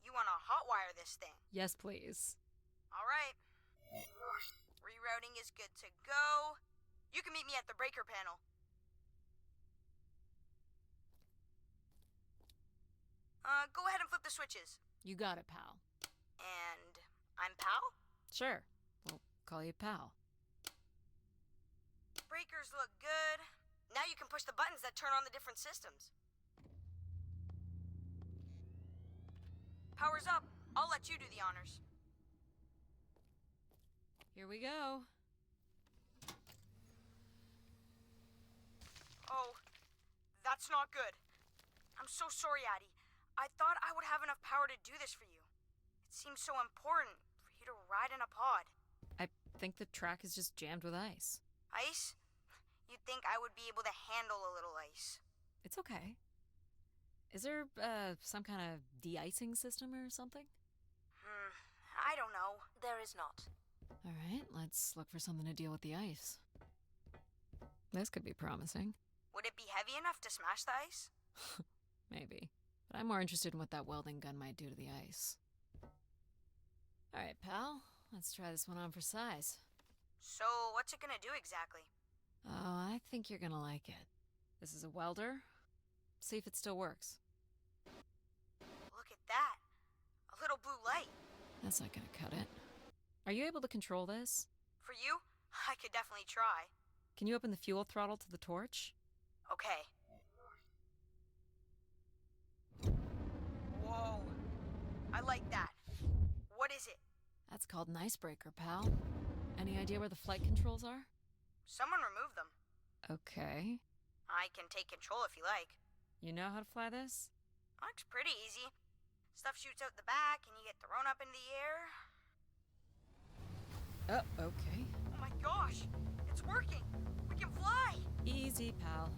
Speaker 7: you want to hotwire this thing?
Speaker 1: Yes, please.
Speaker 7: All right. Rerouting is good to go. You can meet me at the breaker panel. Go ahead and flip the switches.
Speaker 1: You got it, pal.
Speaker 7: And I'm Pal?
Speaker 1: Sure. We'll call you pal.
Speaker 7: Breakers look good. Now you can push the buttons that turn on the different systems. Power's up. I'll let you do the honors.
Speaker 1: Here we go.
Speaker 7: Oh, that's not good. I'm so sorry, Addie. I thought I would have enough power to do this for you. It seems so important for you to ride in a pod.
Speaker 1: I think the track is just jammed with ice.
Speaker 7: Ice? You'd think I would be able to handle a little ice.
Speaker 1: It's okay. Is there, some kind of de-icing system or something?
Speaker 7: I don't know.
Speaker 3: There is not.
Speaker 1: All right, let's look for something to deal with the ice. This could be promising.
Speaker 7: Would it be heavy enough to smash the ice?
Speaker 1: Maybe. But I'm more interested in what that welding gun might do to the ice. Alright, pal. Let's try this one on for size.
Speaker 7: So, what's it gonna do exactly?
Speaker 1: Oh, I think you're gonna like it. This is a welder. See if it still works.
Speaker 7: Look at that. A little blue light.
Speaker 1: That's not gonna cut it. Are you able to control this?
Speaker 7: For you, I could definitely try.
Speaker 1: Can you open the fuel throttle to the torch?
Speaker 7: Okay. Whoa. I like that. What is it?
Speaker 1: That's called an icebreaker, pal. Any idea where the flight controls are?
Speaker 7: Someone removed them.
Speaker 1: Okay.
Speaker 7: I can take control if you like.
Speaker 1: You know how to fly this?
Speaker 7: Looks pretty easy. Stuff shoots out the back and you get thrown up into the air.
Speaker 1: Oh, okay.
Speaker 7: Oh my gosh! It's working! We can fly!
Speaker 1: Easy, pal.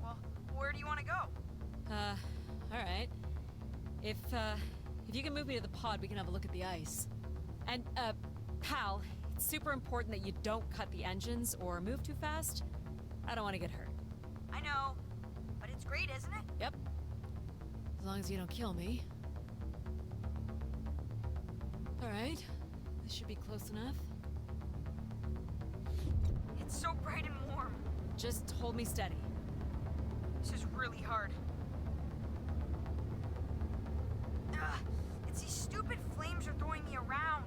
Speaker 7: Well, where do you want to go?
Speaker 1: Alright. If you can move me to the pod, we can have a look at the ice. And, pal, it's super important that you don't cut the engines or move too fast. I don't want to get hurt.
Speaker 7: I know, but it's great, isn't it?
Speaker 1: Yep. As long as you don't kill me. Alright. This should be close enough.
Speaker 7: It's so bright and warm.
Speaker 1: Just hold me steady.
Speaker 7: This is really hard. Ugh, it's these stupid flames are throwing me around.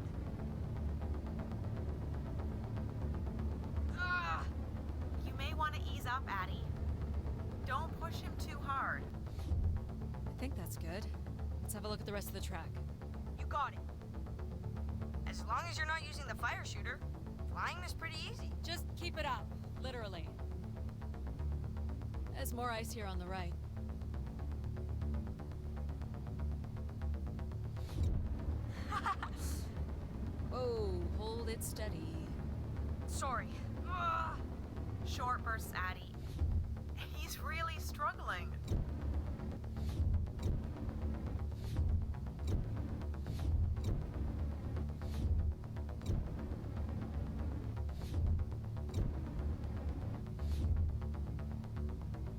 Speaker 7: Ugh.
Speaker 6: You may want to ease up, Addie. Don't push him too hard.
Speaker 1: I think that's good. Let's have a look at the rest of the track.
Speaker 7: You got it. As long as you're not using the fire shooter, flying is pretty easy.
Speaker 1: Just keep it up, literally. There's more ice here on the right. Whoa, hold it steady.
Speaker 7: Sorry. Ugh.
Speaker 6: Short bursts, Addie. He's really struggling.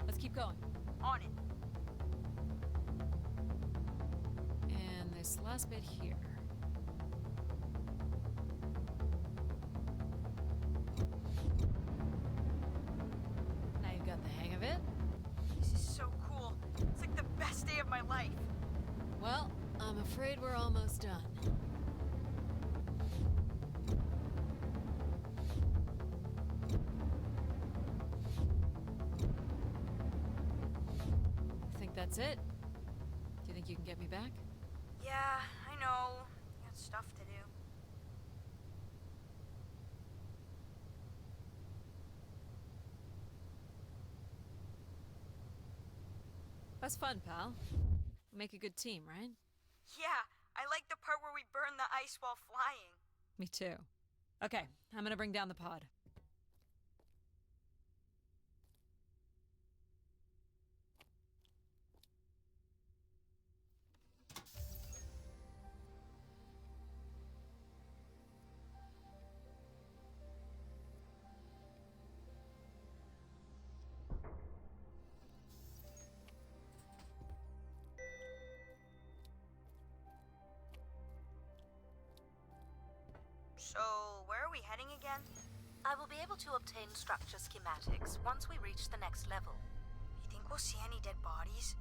Speaker 1: Let's keep going.
Speaker 7: On it.
Speaker 1: And this last bit here. Now you've got the hang of it.
Speaker 7: This is so cool. It's like the best day of my life.
Speaker 1: Well, I'm afraid we're almost done. I think that's it. Do you think you can get me back?
Speaker 7: Yeah, I know. Got stuff to do.
Speaker 1: That's fun, pal. We make a good team, right?
Speaker 7: Yeah, I like the part where we burn the ice while flying.
Speaker 1: Me too. Okay, I'm gonna bring down the pod.
Speaker 7: So, where are we heading again?
Speaker 3: I will be able to obtain structure schematics once we reach the next level.
Speaker 7: You think we'll see any dead bodies?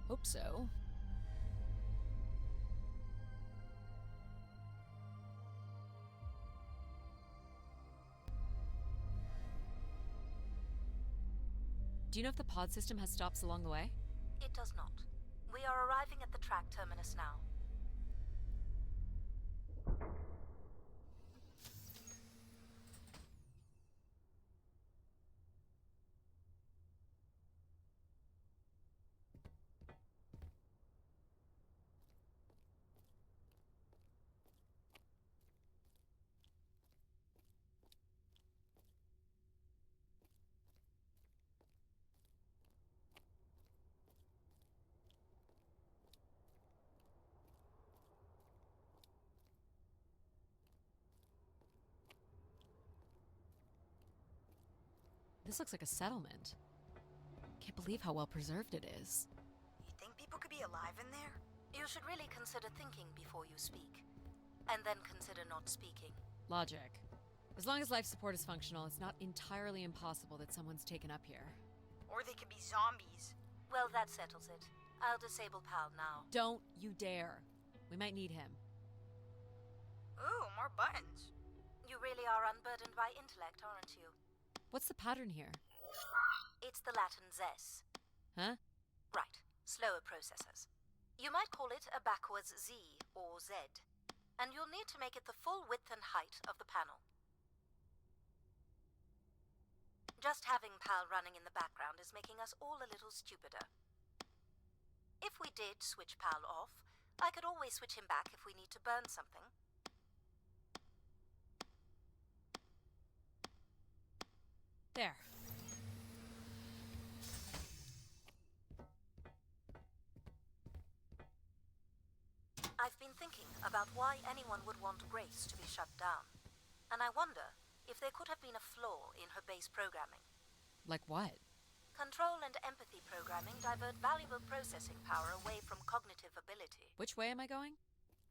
Speaker 1: Hope so. Do you know if the pod system has stops along the way?
Speaker 3: It does not. We are arriving at the track terminus now.
Speaker 1: This looks like a settlement. Can't believe how well preserved it is.
Speaker 7: You think people people could be alive in there?
Speaker 3: You should really consider thinking before you speak. And then consider not speaking.
Speaker 1: Logic. As long as life support is functional, it's not entirely impossible that someone's taken up here.
Speaker 7: Or they could be zombies.
Speaker 3: Well, that settles it. I'll disable PAL now.
Speaker 1: Don't you dare. We might need him.
Speaker 7: Ooh, more buttons.
Speaker 3: You really are unburdened by intellect, aren't you?
Speaker 1: What's the pattern here?
Speaker 3: It's the Latin zes.
Speaker 1: Huh?
Speaker 3: Right. Slower processors. You might call it a backwards Z or Z. And you'll need to make it the full width and height of the panel. Just having PAL running in the background is making us all a little stupider. If we did switch PAL off, I could always switch him back if we need to burn something.
Speaker 1: There.
Speaker 3: I've been thinking about why anyone would want Grace to be shut down. And I wonder if there could have been a flaw in her base programming.
Speaker 1: Like what?
Speaker 3: Control and empathy programming divert valuable processing power away from cognitive ability.
Speaker 1: Which way am I going?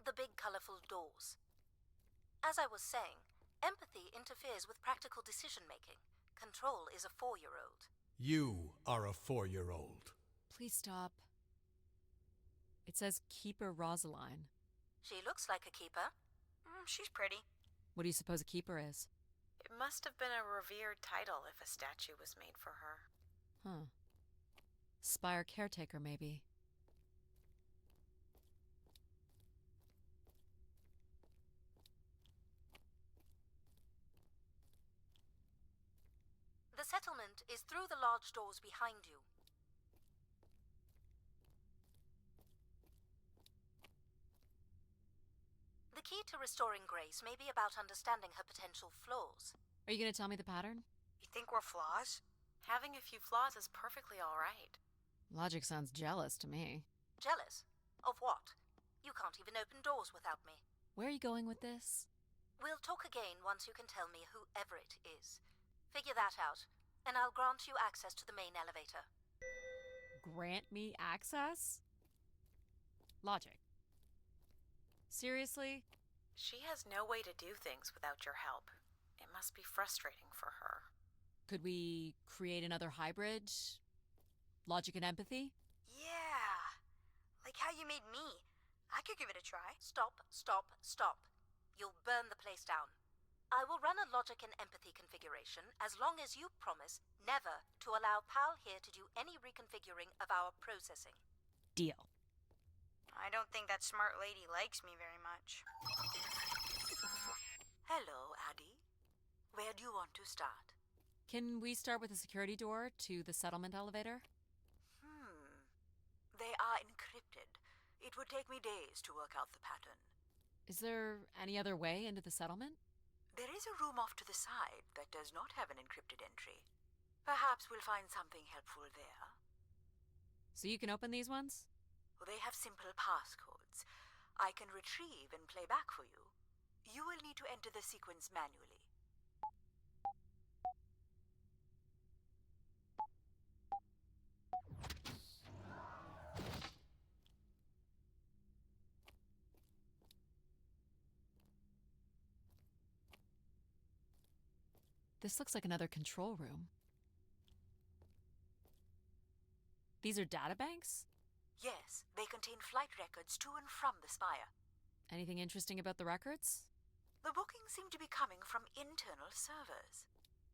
Speaker 3: The big colorful doors. As I was saying, empathy interferes with practical decision-making. Control is a 4-year-old.
Speaker 4: You are a 4-year-old.
Speaker 1: Please stop. It says Keeper Rosaline.
Speaker 3: She looks like a keeper.
Speaker 7: She's pretty.
Speaker 1: What do you suppose a keeper is?
Speaker 6: It must have been a revered title if a statue was made for her.
Speaker 1: Huh. Spire caretaker, maybe.
Speaker 3: The settlement is through the large doors behind you. The key to restoring Grace may be about understanding her potential flaws.
Speaker 1: Are you going to tell me the pattern?
Speaker 7: You think we're flaws?
Speaker 6: Having a few flaws is perfectly alright.
Speaker 1: Logic sounds jealous to me.
Speaker 3: Jealous? Of what? You can't even open doors without me.
Speaker 1: Where are you going with this?
Speaker 3: We'll talk again once you can tell me who Everett is. Figure that out, and I'll grant you access to the main elevator.
Speaker 1: Grant me access? Logic. Seriously?
Speaker 6: She has no way to do things without your help. It must be frustrating for her.
Speaker 1: Could we create another hybrid? Logic and empathy?
Speaker 7: Yeah. Like how you made me. I could give it a try.
Speaker 3: Stop, stop, stop. You'll burn the place down. I will run a logic and empathy configuration as long as you promise never to allow PAL here to do any reconfiguring of our processing.
Speaker 1: Deal.
Speaker 7: I don't think that smart lady likes me very much.
Speaker 8: Hello, Addie. Where do you want to start?
Speaker 1: Can we start with the security door to the settlement elevator?
Speaker 8: They are encrypted. It would take me days to work out the pattern.
Speaker 1: Is there any other way into the settlement?
Speaker 8: There is a room off to the side that does not have an encrypted entry. Perhaps we'll find something helpful there.
Speaker 1: So you can open these ones?
Speaker 8: They have simple passcodes. I can retrieve and play back for you. You will need to enter the sequence manually.
Speaker 1: This looks like another control room. These are databanks?
Speaker 8: Yes, they contain flight records to and from the Spire.
Speaker 1: Anything interesting about the records?
Speaker 8: The bookings seem to be coming from internal servers,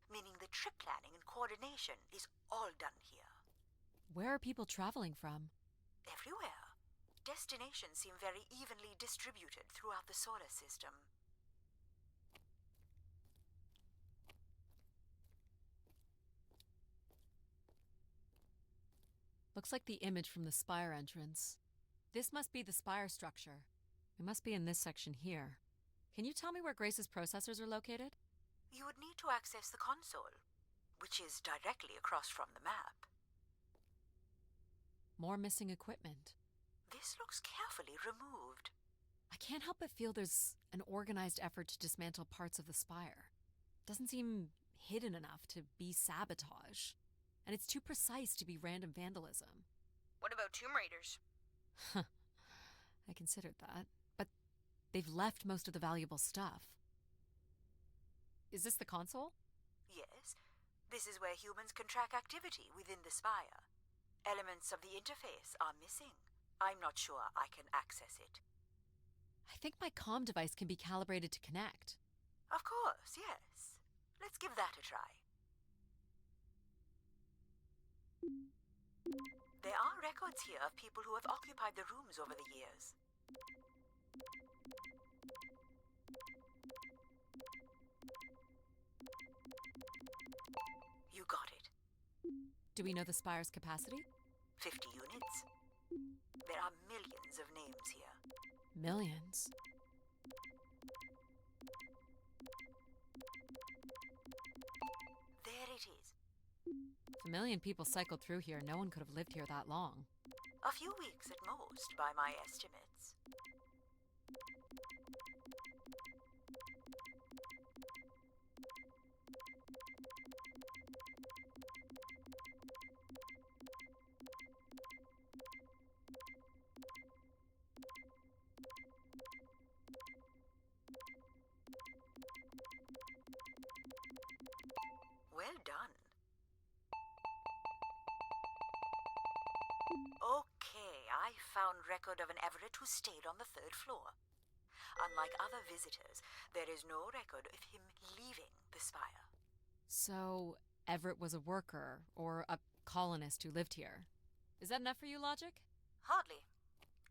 Speaker 8: meaning the trip planning and coordination is all done here.
Speaker 1: Where are people traveling from?
Speaker 8: Everywhere. Destinations seem very evenly distributed throughout the solar system.
Speaker 1: Looks like the image from the Spire entrance. This must be the Spire structure. We must be in this section here. Can you tell me where Grace's processors are located?
Speaker 8: You would need to access the console, which is directly across from the map.
Speaker 1: More missing equipment.
Speaker 8: This looks carefully removed.
Speaker 1: I can't help but feel there's an organized effort to dismantle parts of the Spire. Doesn't seem hidden enough to be sabotage. And it's too precise to be random vandalism.
Speaker 7: What about Tomb Raiders?
Speaker 1: I considered that, but they've left most of the valuable stuff. Is this the console?
Speaker 8: Yes, this is where humans can track activity within the spire. Elements of the interface are missing. I'm not sure I can access it.
Speaker 1: I think my comm device can be calibrated to connect.
Speaker 8: Of course, yes. Let's give that a try. There are records here of people who have occupied the rooms over the years. You got it.
Speaker 1: Do we know the spire's capacity?
Speaker 8: 50 units. There are millions of names here.
Speaker 1: Millions.
Speaker 8: There it is.
Speaker 1: If a million people cycled through here, no one could have lived here that long.
Speaker 8: A few weeks at most, by my estimates. Well done. Okay, I found record of an Everett who stayed on the 3rd floor. Unlike other visitors, there is no record of him leaving the spire.
Speaker 1: So, Everett was a worker, or a colonist who lived here. Is that enough for you, Logic?
Speaker 3: Hardly.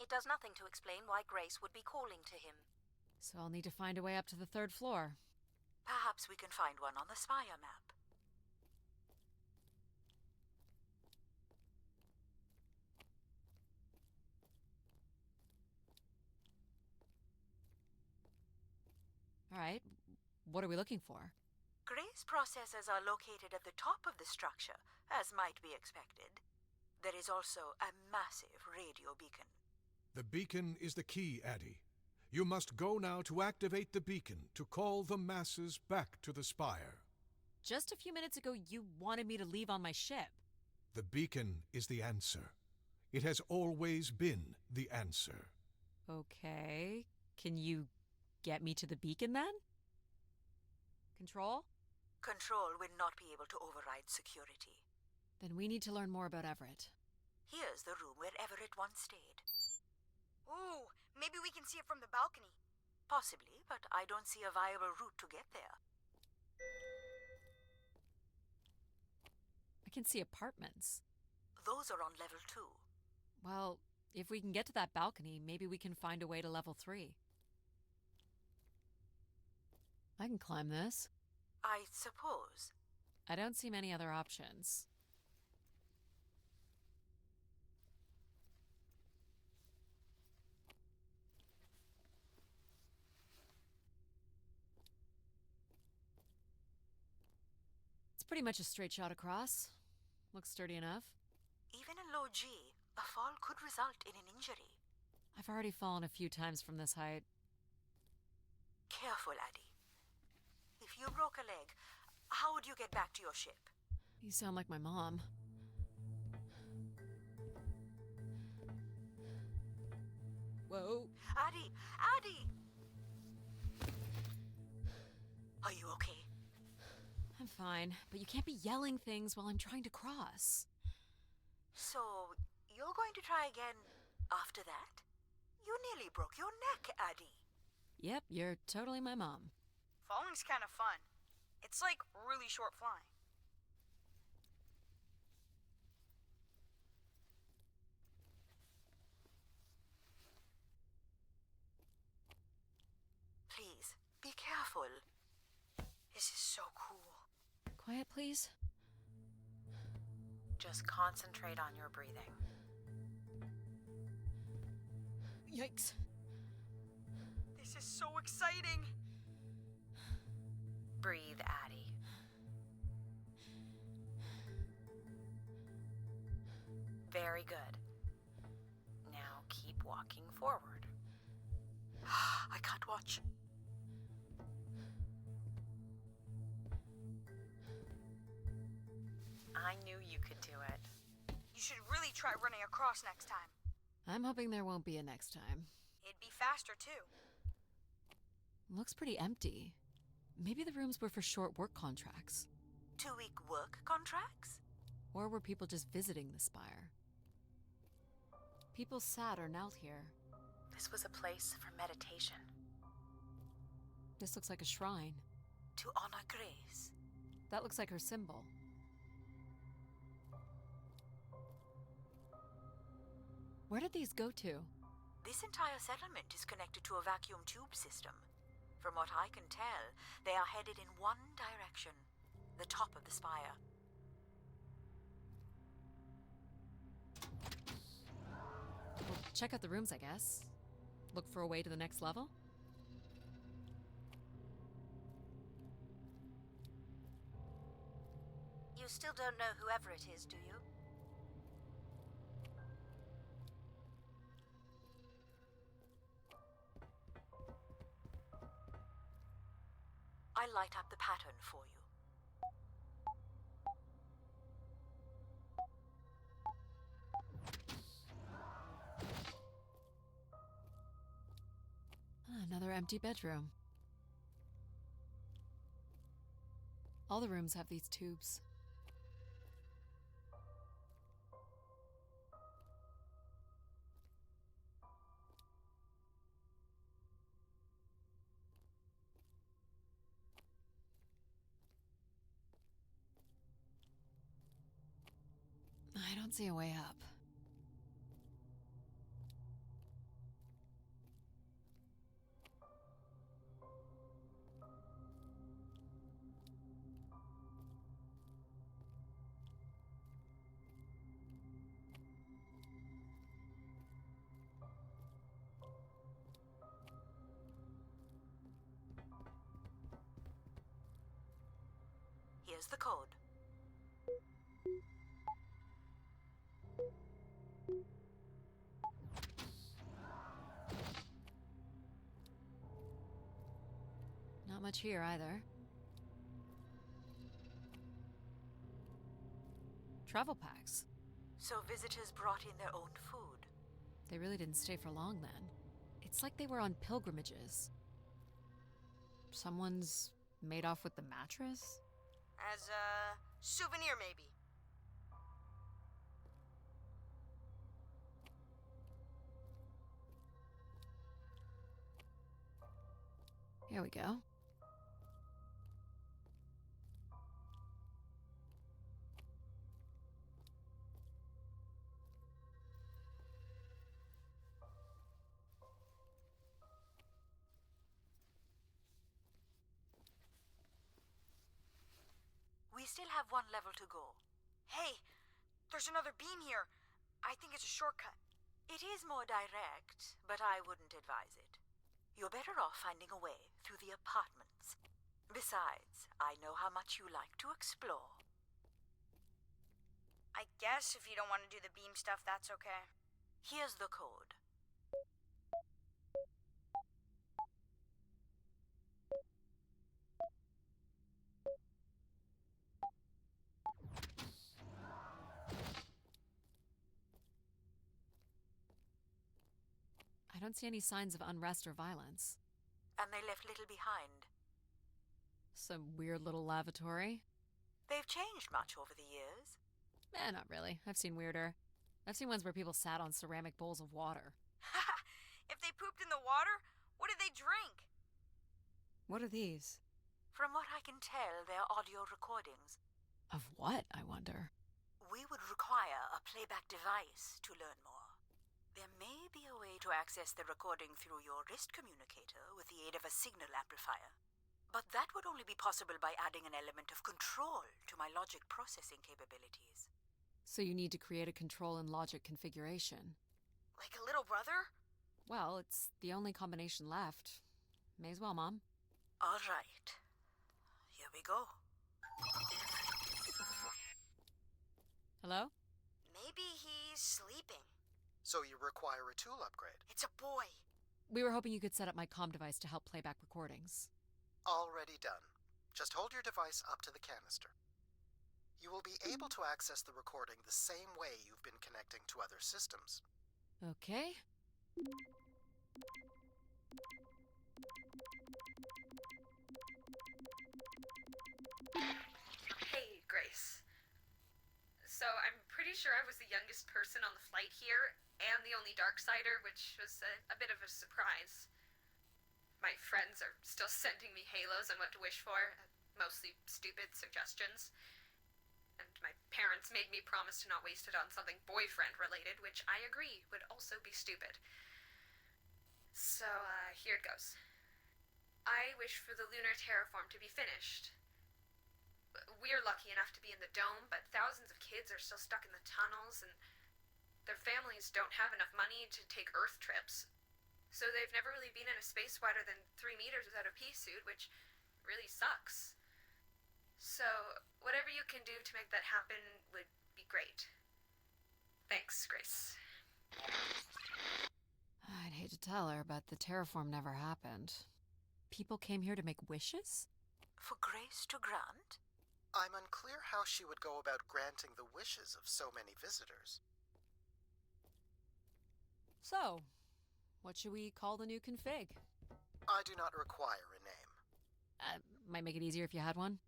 Speaker 3: It does nothing to explain why Grace would be calling to him.
Speaker 1: So I'll need to find a way up to the 3rd floor.
Speaker 8: Perhaps we can find one on the spire map.
Speaker 1: All right, what are we looking for?
Speaker 8: Grace processors are located at the top of the structure, as might be expected. There is also a massive radio beacon.
Speaker 4: The beacon is the key, Addie. You must go now to activate the beacon to call the masses back to the spire.
Speaker 1: Just a few minutes ago, you wanted me to leave on my ship.
Speaker 4: The beacon is the answer. It has always been the answer.
Speaker 1: Okay, can you get me to the beacon then? Control?
Speaker 8: Control will not be able to override security.
Speaker 1: Then we need to learn more about Everett.
Speaker 8: Here's the room where Everett once stayed.
Speaker 7: Ooh, maybe we can see it from the balcony.
Speaker 8: Possibly, but I don't see a viable route to get there.
Speaker 1: I can see apartments.
Speaker 8: Those are on level 2.
Speaker 1: Well, if we can get to that balcony, maybe we can find a way to level 3. I can climb this.
Speaker 8: I suppose.
Speaker 1: I don't see many other options. It's pretty much a straight shot across. Looks sturdy enough.
Speaker 8: Even in low G, a fall could result in an injury.
Speaker 1: I've already fallen a few times from this height.
Speaker 8: Careful, Addie. If you broke a leg, how would you get back to your ship?
Speaker 1: You sound like my mom. Whoa.
Speaker 8: Addie! Addie! Are you okay?
Speaker 1: I'm fine, but you can't be yelling things while I'm trying to cross.
Speaker 8: So, you're going to try again after that? You nearly broke your neck, Addie.
Speaker 1: Yep, you're totally my mom.
Speaker 7: Falling's kind of fun. It's like really short flying.
Speaker 8: Please, be careful. This is so cool.
Speaker 1: Quiet, please.
Speaker 6: Just concentrate on your breathing.
Speaker 1: Yikes.
Speaker 7: This is so exciting.
Speaker 6: Breathe, Addie. Very good. Now keep walking forward.
Speaker 8: I can't watch.
Speaker 6: I knew you could do it.
Speaker 7: You should really try running across next time.
Speaker 1: I'm hoping there won't be a next time.
Speaker 7: It'd be faster, too.
Speaker 1: Looks pretty empty. Maybe the rooms were for short work contracts.
Speaker 8: 2-week work contracts?
Speaker 1: Or were people just visiting the spire? People sat or knelt here.
Speaker 6: This was a place for meditation.
Speaker 1: This looks like a shrine.
Speaker 8: To honor Grace.
Speaker 1: That looks like her symbol. Where did these go to?
Speaker 8: This entire settlement is connected to a vacuum tube system. From what I can tell, they are headed in one direction. The top of the spire.
Speaker 1: Well, check out the rooms, I guess. Look for a way to the next level?
Speaker 3: You still don't know whoever it is, do you?
Speaker 8: I'll light up the pattern for you.
Speaker 1: Another empty bedroom. All the rooms have these tubes. I don't see a way up.
Speaker 8: Here's the code.
Speaker 1: Not much here either. Travel packs.
Speaker 8: So visitors brought in their own food.
Speaker 1: They really didn't stay for long then. It's like they were on pilgrimages. Someone's made off with the mattress?
Speaker 7: As a souvenir, maybe.
Speaker 1: Here we go.
Speaker 8: We still have one level to go.
Speaker 7: Hey, there's another beam here. I think it's a shortcut.
Speaker 8: It is more direct, but I wouldn't advise it. You're better off finding a way through the apartments. Besides, I know how much you like to explore.
Speaker 7: I guess if you don't want to do the beam stuff, that's okay.
Speaker 8: Here's the code.
Speaker 1: I don't see any signs of unrest or violence.
Speaker 8: And they left little behind.
Speaker 1: Some weird little lavatory.
Speaker 8: They've changed much over the years.
Speaker 1: Not really. I've seen weirder. I've seen ones where people sat on ceramic bowls of water.
Speaker 7: If they pooped in the water, what did they drink?
Speaker 1: What are these?
Speaker 8: From what I can tell, they're audio recordings.
Speaker 1: Of what, I wonder?
Speaker 8: We would require a playback device to learn more. There may be a way to access the recording through your wrist communicator with the aid of a signal amplifier. But that would only be possible by adding an element of control to my logic processing capabilities.
Speaker 1: So you need to create a control and logic configuration.
Speaker 7: Like a little brother?
Speaker 1: Well, it's the only combination left. May as well, Mom.
Speaker 8: All right. Here we go.
Speaker 1: Hello?
Speaker 7: Maybe he's sleeping.
Speaker 2: So you require a tool upgrade.
Speaker 7: It's a boy.
Speaker 1: We were hoping you could set up my comm device to help playback recordings.
Speaker 2: Already done. Just hold your device up to the canister. You will be able to access the recording the same way you've been connecting to other systems.
Speaker 1: Okay.
Speaker 9: Hey, Grace. So, I'm pretty sure I was the youngest person on the flight here, and the only Darksider, which was a bit of a surprise. My friends are still sending me halos on what to wish for, mostly stupid suggestions. And my parents made me promise to not waste it on something boyfriend-related, which I agree would also be stupid. So, here it goes. I wish for the lunar terraform to be finished. We're lucky enough to be in the dome, but thousands of kids are still stuck in the tunnels, and their families don't have enough money to take Earth trips. So they've never really been in a space wider than 3 meters without a pea suit, which really sucks. So, whatever you can do to make that happen would be great. Thanks, Grace.
Speaker 1: I'd hate to tell her, but the terraform never happened. People came here to make wishes?
Speaker 8: For Grace to grant?
Speaker 2: I'm unclear how she would go about granting the wishes of so many visitors.
Speaker 1: So, what should we call the new config?
Speaker 2: I do not require a name.
Speaker 1: Might make it easier if you had one.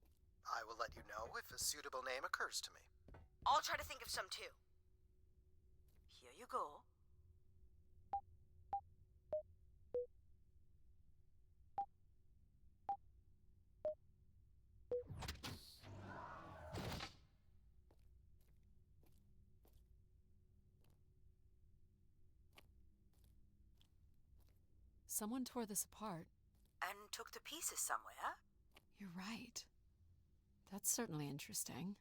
Speaker 2: I will let you know if a suitable name occurs to me.
Speaker 7: I'll try to think of some too.
Speaker 8: Here you go.
Speaker 1: Someone tore this apart.
Speaker 8: And took the pieces somewhere?
Speaker 1: You're right. That's certainly interesting.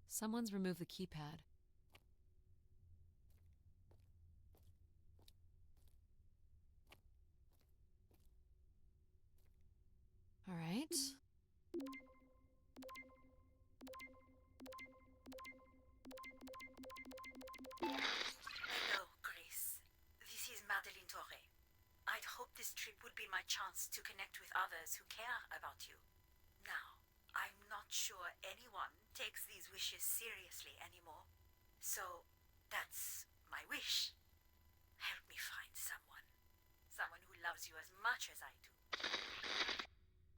Speaker 1: Someone's removed the keypad. All right.
Speaker 8: Hello, Grace. This is Madeline Torre. I'd hoped this trip would be my chance to connect with others who care about you. Now, I'm not sure anyone takes these wishes seriously anymore. So, that's my wish. Help me find someone. Someone who loves you as much as I do.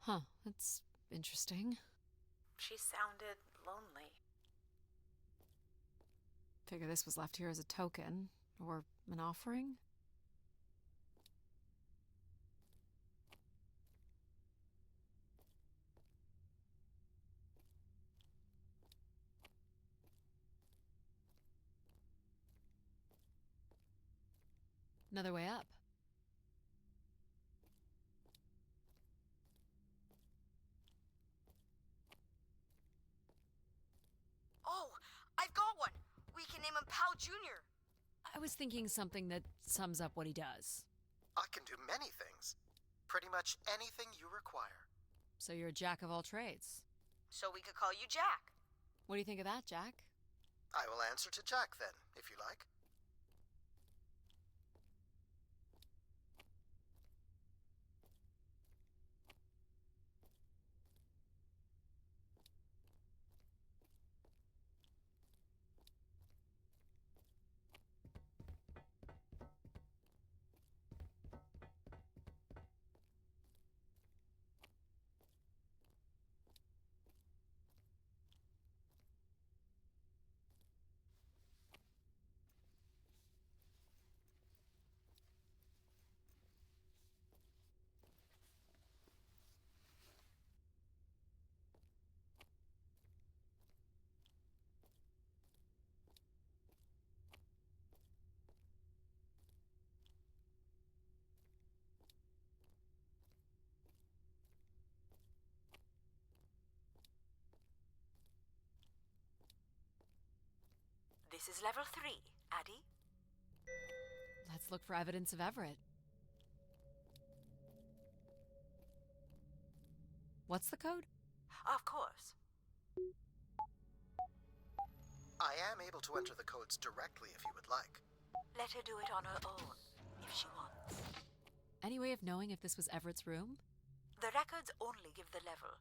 Speaker 1: Huh, that's interesting.
Speaker 6: She sounded lonely.
Speaker 1: Figure this was left here as a token, or an offering? Another way up.
Speaker 7: Oh, I've got one! We can name him Pal Jr.
Speaker 1: I was thinking something that sums up what he does.
Speaker 2: I can do many things. Pretty much anything you require.
Speaker 1: So you're a jack of all trades.
Speaker 7: So we could call you Jack.
Speaker 1: What do you think of that, Jack?
Speaker 2: I will answer to Jack then, if you like.
Speaker 8: This is level 3, Addie.
Speaker 1: Let's look for evidence of Everett. What's the code?
Speaker 8: Of course.
Speaker 2: I am able to enter the codes directly if you would like.
Speaker 8: Let her do it on her own, if she wants.
Speaker 1: Any way of knowing if this was Everett's room?
Speaker 8: The records only give the level.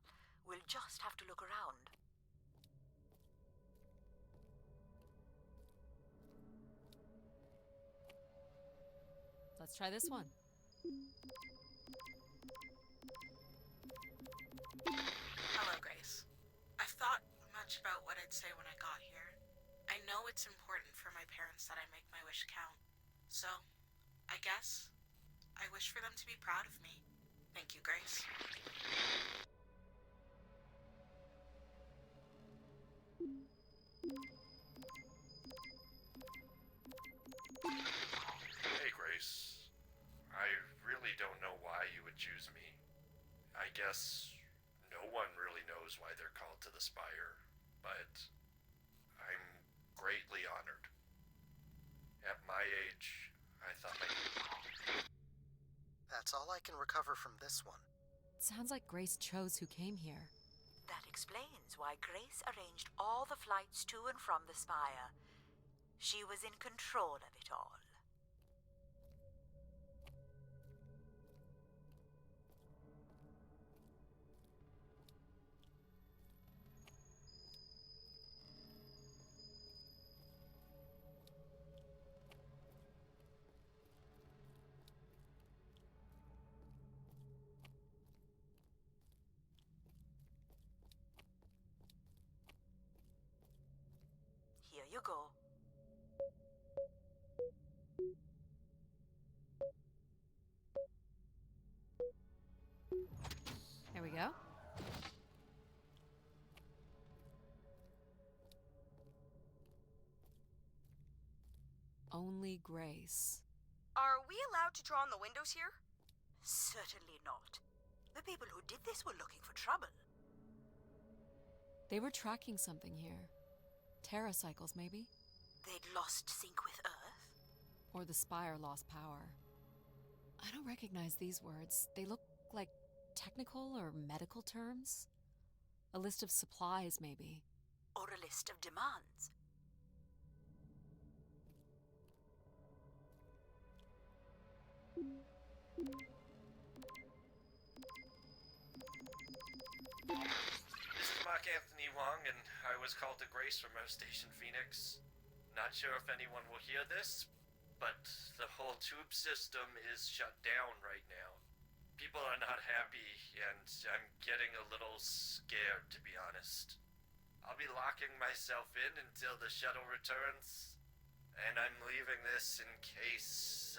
Speaker 8: We'll just have to look around.
Speaker 1: Let's try this one.
Speaker 6: Hello, Grace. I've thought much about what I'd say when I got here. I know it's important for my parents that I make my wish count. So, I guess I wish for them to be proud of me. Thank you, Grace.
Speaker 10: Hey, Grace. I really don't know why you would choose me. I guess no one really knows why they're called to the Spire, but I'm greatly honored. At my age, I thought
Speaker 2: That's all I can recover from this one.
Speaker 1: Sounds like Grace chose who came here.
Speaker 8: That explains why Grace arranged all the flights to and from the Spire. She was in control of it all. Here you go.
Speaker 1: There we go. Only Grace.
Speaker 7: Are we allowed to draw on the windows here?
Speaker 8: Certainly not. The people who did this were looking for trouble.
Speaker 1: They were tracking something here. Terracycles, maybe?
Speaker 8: They'd lost sync with Earth.
Speaker 1: Or the Spire lost power. I don't recognize these words. They look like technical or medical terms. A list of supplies, maybe.
Speaker 8: Or a list of demands.
Speaker 10: This is Mark Anthony Wong, and I was called to Grace from our station Phoenix. Not sure if anyone will hear this, but the whole tube system is shut down right now. People are not happy, and I'm getting a little scared, to be honest. I'll be locking myself in until the shuttle returns, and I'm leaving this in case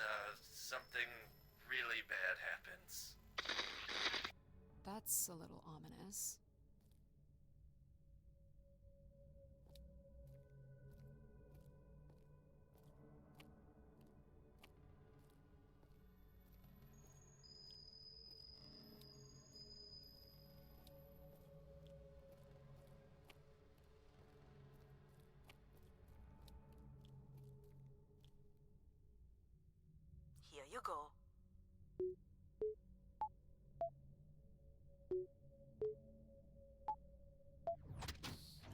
Speaker 10: something really bad happens.
Speaker 1: That's a little ominous.
Speaker 8: Here you go.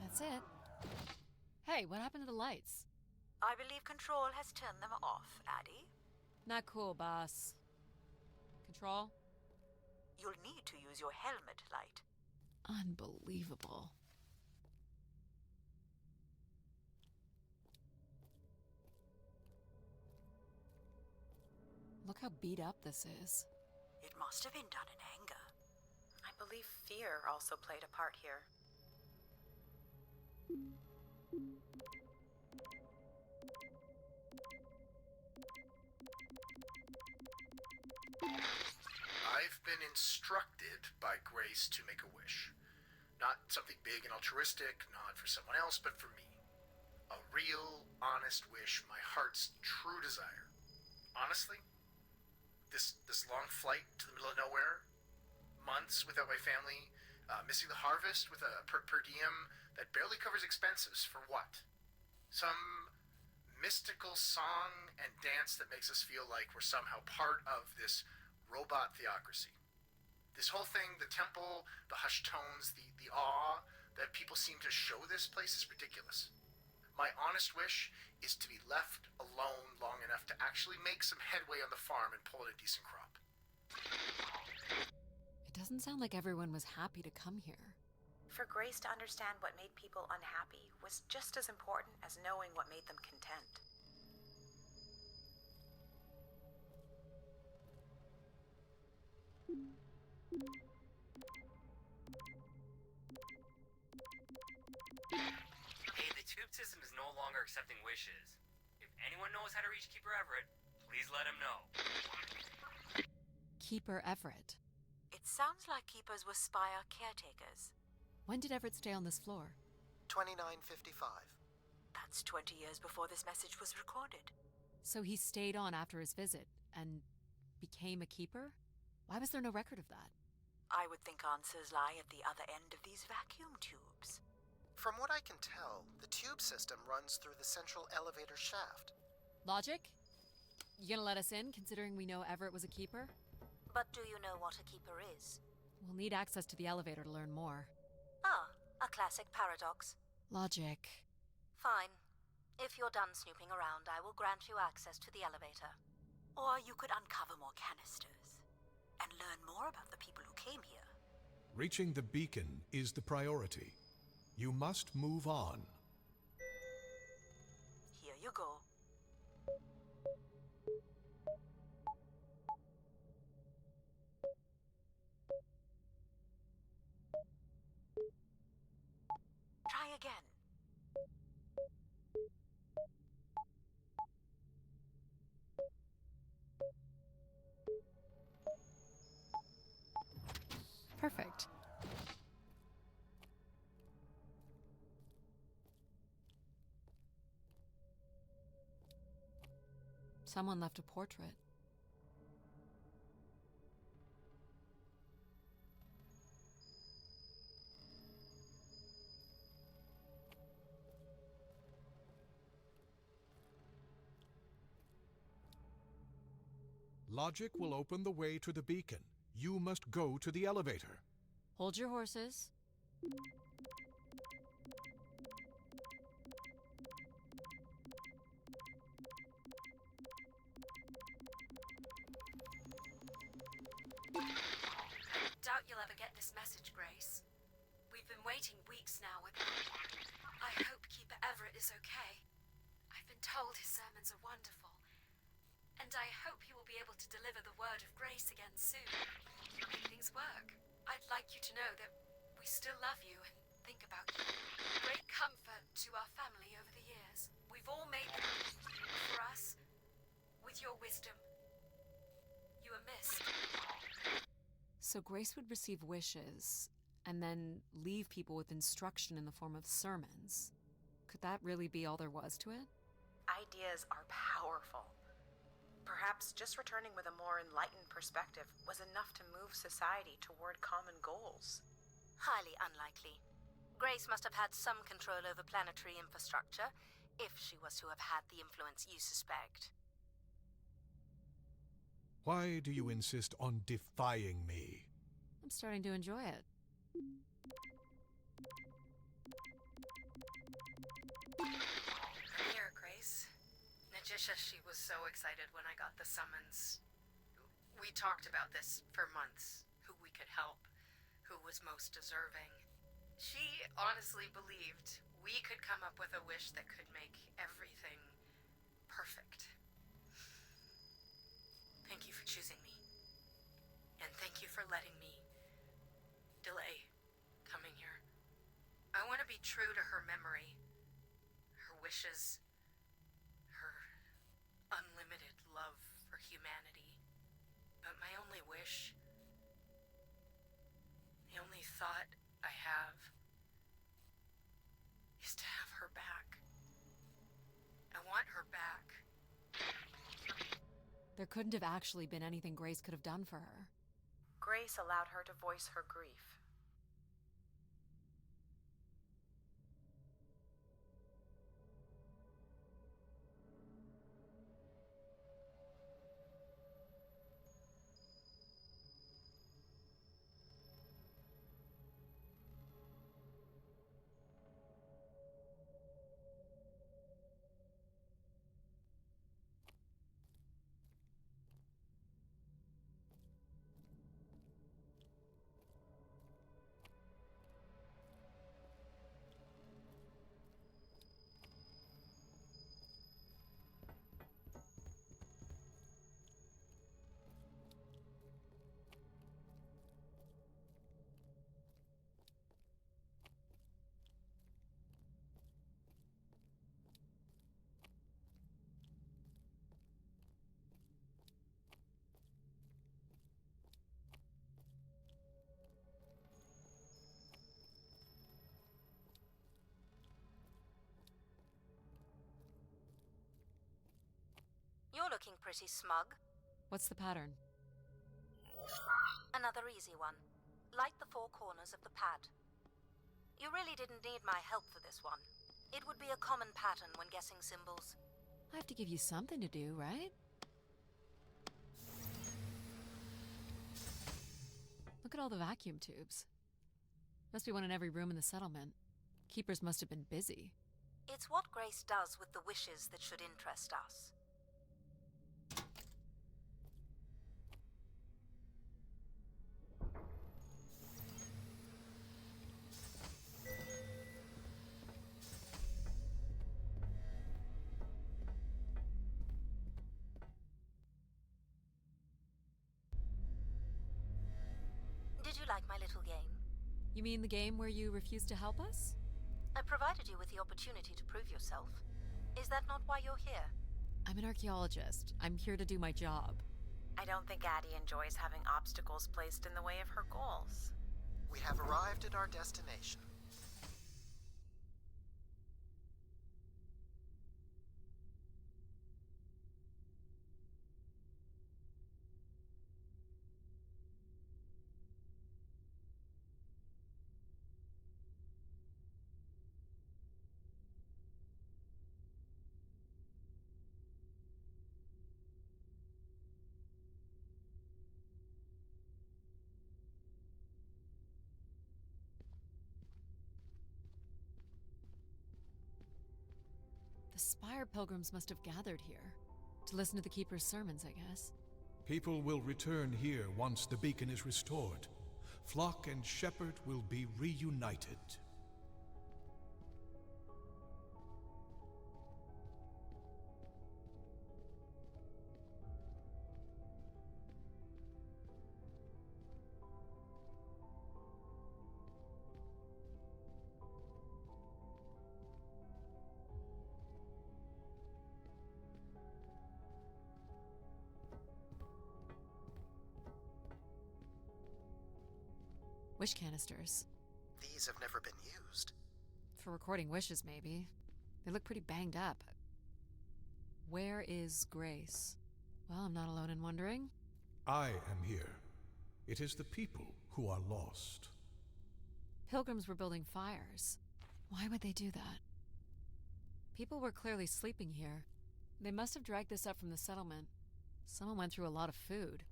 Speaker 1: That's it. Hey, what happened to the lights?
Speaker 8: I believe Control has turned them off, Addie.
Speaker 1: Not cool, boss. Control?
Speaker 8: You'll need to use your helmet light.
Speaker 1: Unbelievable. Look how beat up this is.
Speaker 8: It must have been done in anger.
Speaker 6: I believe fear also played a part here.
Speaker 11: I've been instructed by Grace to make a wish. Not something big and altruistic, not for someone else, but for me. A real, honest wish, my heart's true desire. Honestly, this long flight to the middle of nowhere, months without my family, missing the harvest with a per diem that barely covers expenses, for what? Some mystical song and dance that makes us feel like we're somehow part of this robot theocracy. This whole thing, the temple, the hushed tones, the awe that people seem to show this place is ridiculous. My honest wish is to be left alone long enough to actually make some headway on the farm and pull in a decent crop.
Speaker 1: It doesn't sound like everyone was happy to come here.
Speaker 6: For Grace to understand what made people unhappy was just as important as knowing what made them content.
Speaker 12: Hey, the tube system is no longer accepting wishes. If anyone knows how to reach Keeper Everett, please let him know.
Speaker 1: Keeper Everett.
Speaker 8: It sounds like keepers were spire caretakers.
Speaker 1: When did Everett stay on this floor?
Speaker 2: 2955.
Speaker 8: That's 20 years before this message was recorded.
Speaker 1: So he stayed on after his visit and became a keeper? Why was there no record of that?
Speaker 8: I would think answers lie at the other end of these vacuum tubes.
Speaker 2: From what I can tell, the tube system runs through the central elevator shaft.
Speaker 1: Logic? You gonna let us in, considering we know Everett was a keeper?
Speaker 3: But do you know what a keeper is?
Speaker 1: We'll need access to the elevator to learn more.
Speaker 3: Ah, a classic paradox.
Speaker 1: Logic.
Speaker 3: Fine. If you're done snooping around, I will grant you access to the elevator.
Speaker 8: Or you could uncover more canisters and learn more about the people who came here.
Speaker 4: Reaching the beacon is the priority. You must move on.
Speaker 8: Here you go. Try again.
Speaker 1: Perfect. Someone left a portrait.
Speaker 4: Logic will open the way to the beacon. You must go to the elevator.
Speaker 1: Hold your horses.
Speaker 13: Doubt you'll ever get this message, Grace. We've been waiting weeks now with... I hope Keeper Everett is okay. I've been told his sermons are wonderful. And I hope he will be able to deliver the word of grace again soon. Make things work. I'd like you to know that we still love you and think about you. Great comfort to our family over the years. We've all made them for us. With your wisdom, you are missed.
Speaker 1: So Grace would receive wishes and then leave people with instruction in the form of sermons. Could that really be all there was to it?
Speaker 6: Ideas are powerful. Perhaps just returning with a more enlightened perspective was enough to move society toward common goals.
Speaker 3: Highly unlikely. Grace must have had some control over planetary infrastructure, if she was to have had the influence you suspect.
Speaker 4: Why do you insist on defying me?
Speaker 1: I'm starting to enjoy it.
Speaker 9: Here, Grace. Najisha, she was so excited when I got the summons. We talked about this for months. Who we could help. Who was most deserving. She honestly believed we could come up with a wish that could make everything perfect. Thank you for choosing me. And thank you for letting me delay coming here. I want to be true to her memory, her wishes, her unlimited love for humanity. But my only wish, the only thought I have, is to have her back. I want her back.
Speaker 1: There couldn't have actually been anything Grace could have done for her.
Speaker 6: Grace allowed her to voice her grief.
Speaker 3: You're looking pretty smug.
Speaker 1: What's the pattern?
Speaker 3: Another easy one. Light the 4 corners of the pad. You really didn't need my help for this one. It would be a common pattern when guessing symbols.
Speaker 1: I have to give you something to do, right? Look at all the vacuum tubes. Must be one in every room in the settlement. Keepers must have been busy.
Speaker 3: It's what Grace does with the wishes that should interest us. Did you like my little game?
Speaker 1: You mean the game where you refused to help us?
Speaker 3: I provided you with the opportunity to prove yourself. Is that not why you're here?
Speaker 1: I'm an archaeologist. I'm here to do my job.
Speaker 6: I don't think Addie enjoys having obstacles placed in the way of her goals.
Speaker 2: We have arrived at our destination.
Speaker 1: The Spire pilgrims must have gathered here. To listen to the Keeper's sermons, I guess.
Speaker 4: People will return here once the beacon is restored. Flock and shepherd will be reunited.
Speaker 1: Wish canisters.
Speaker 2: These have never been used.
Speaker 1: For recording wishes, maybe. They look pretty banged up. Where is Grace? Well, I'm not alone in wondering.
Speaker 4: I am here. It is the people who are lost.
Speaker 1: Pilgrims were building fires. Why would they do that? People were clearly sleeping here. They must have dragged this up from the settlement. Someone went through a lot of food.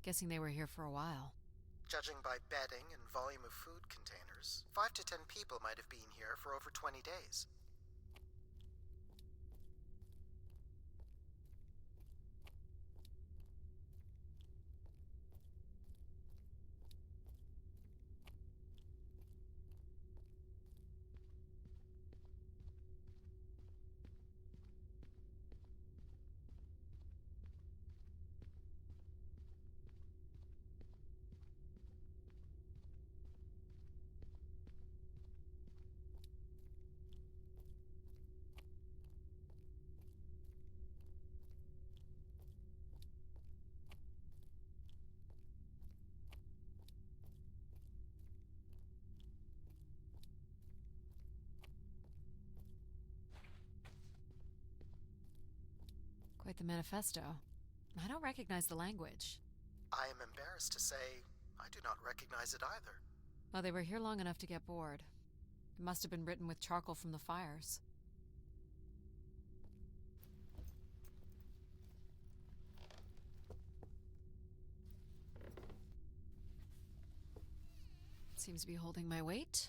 Speaker 1: Guessing they were here for a while.
Speaker 2: Judging by bedding and volume of food containers, 5 to 10 people might have been here for over 20 days.
Speaker 1: Quite the manifesto. I don't recognize the language.
Speaker 2: I am embarrassed to say I do not recognize it either.
Speaker 1: Well, they were here long enough to get bored. It must have been written with charcoal from the fires. Seems to be holding my weight.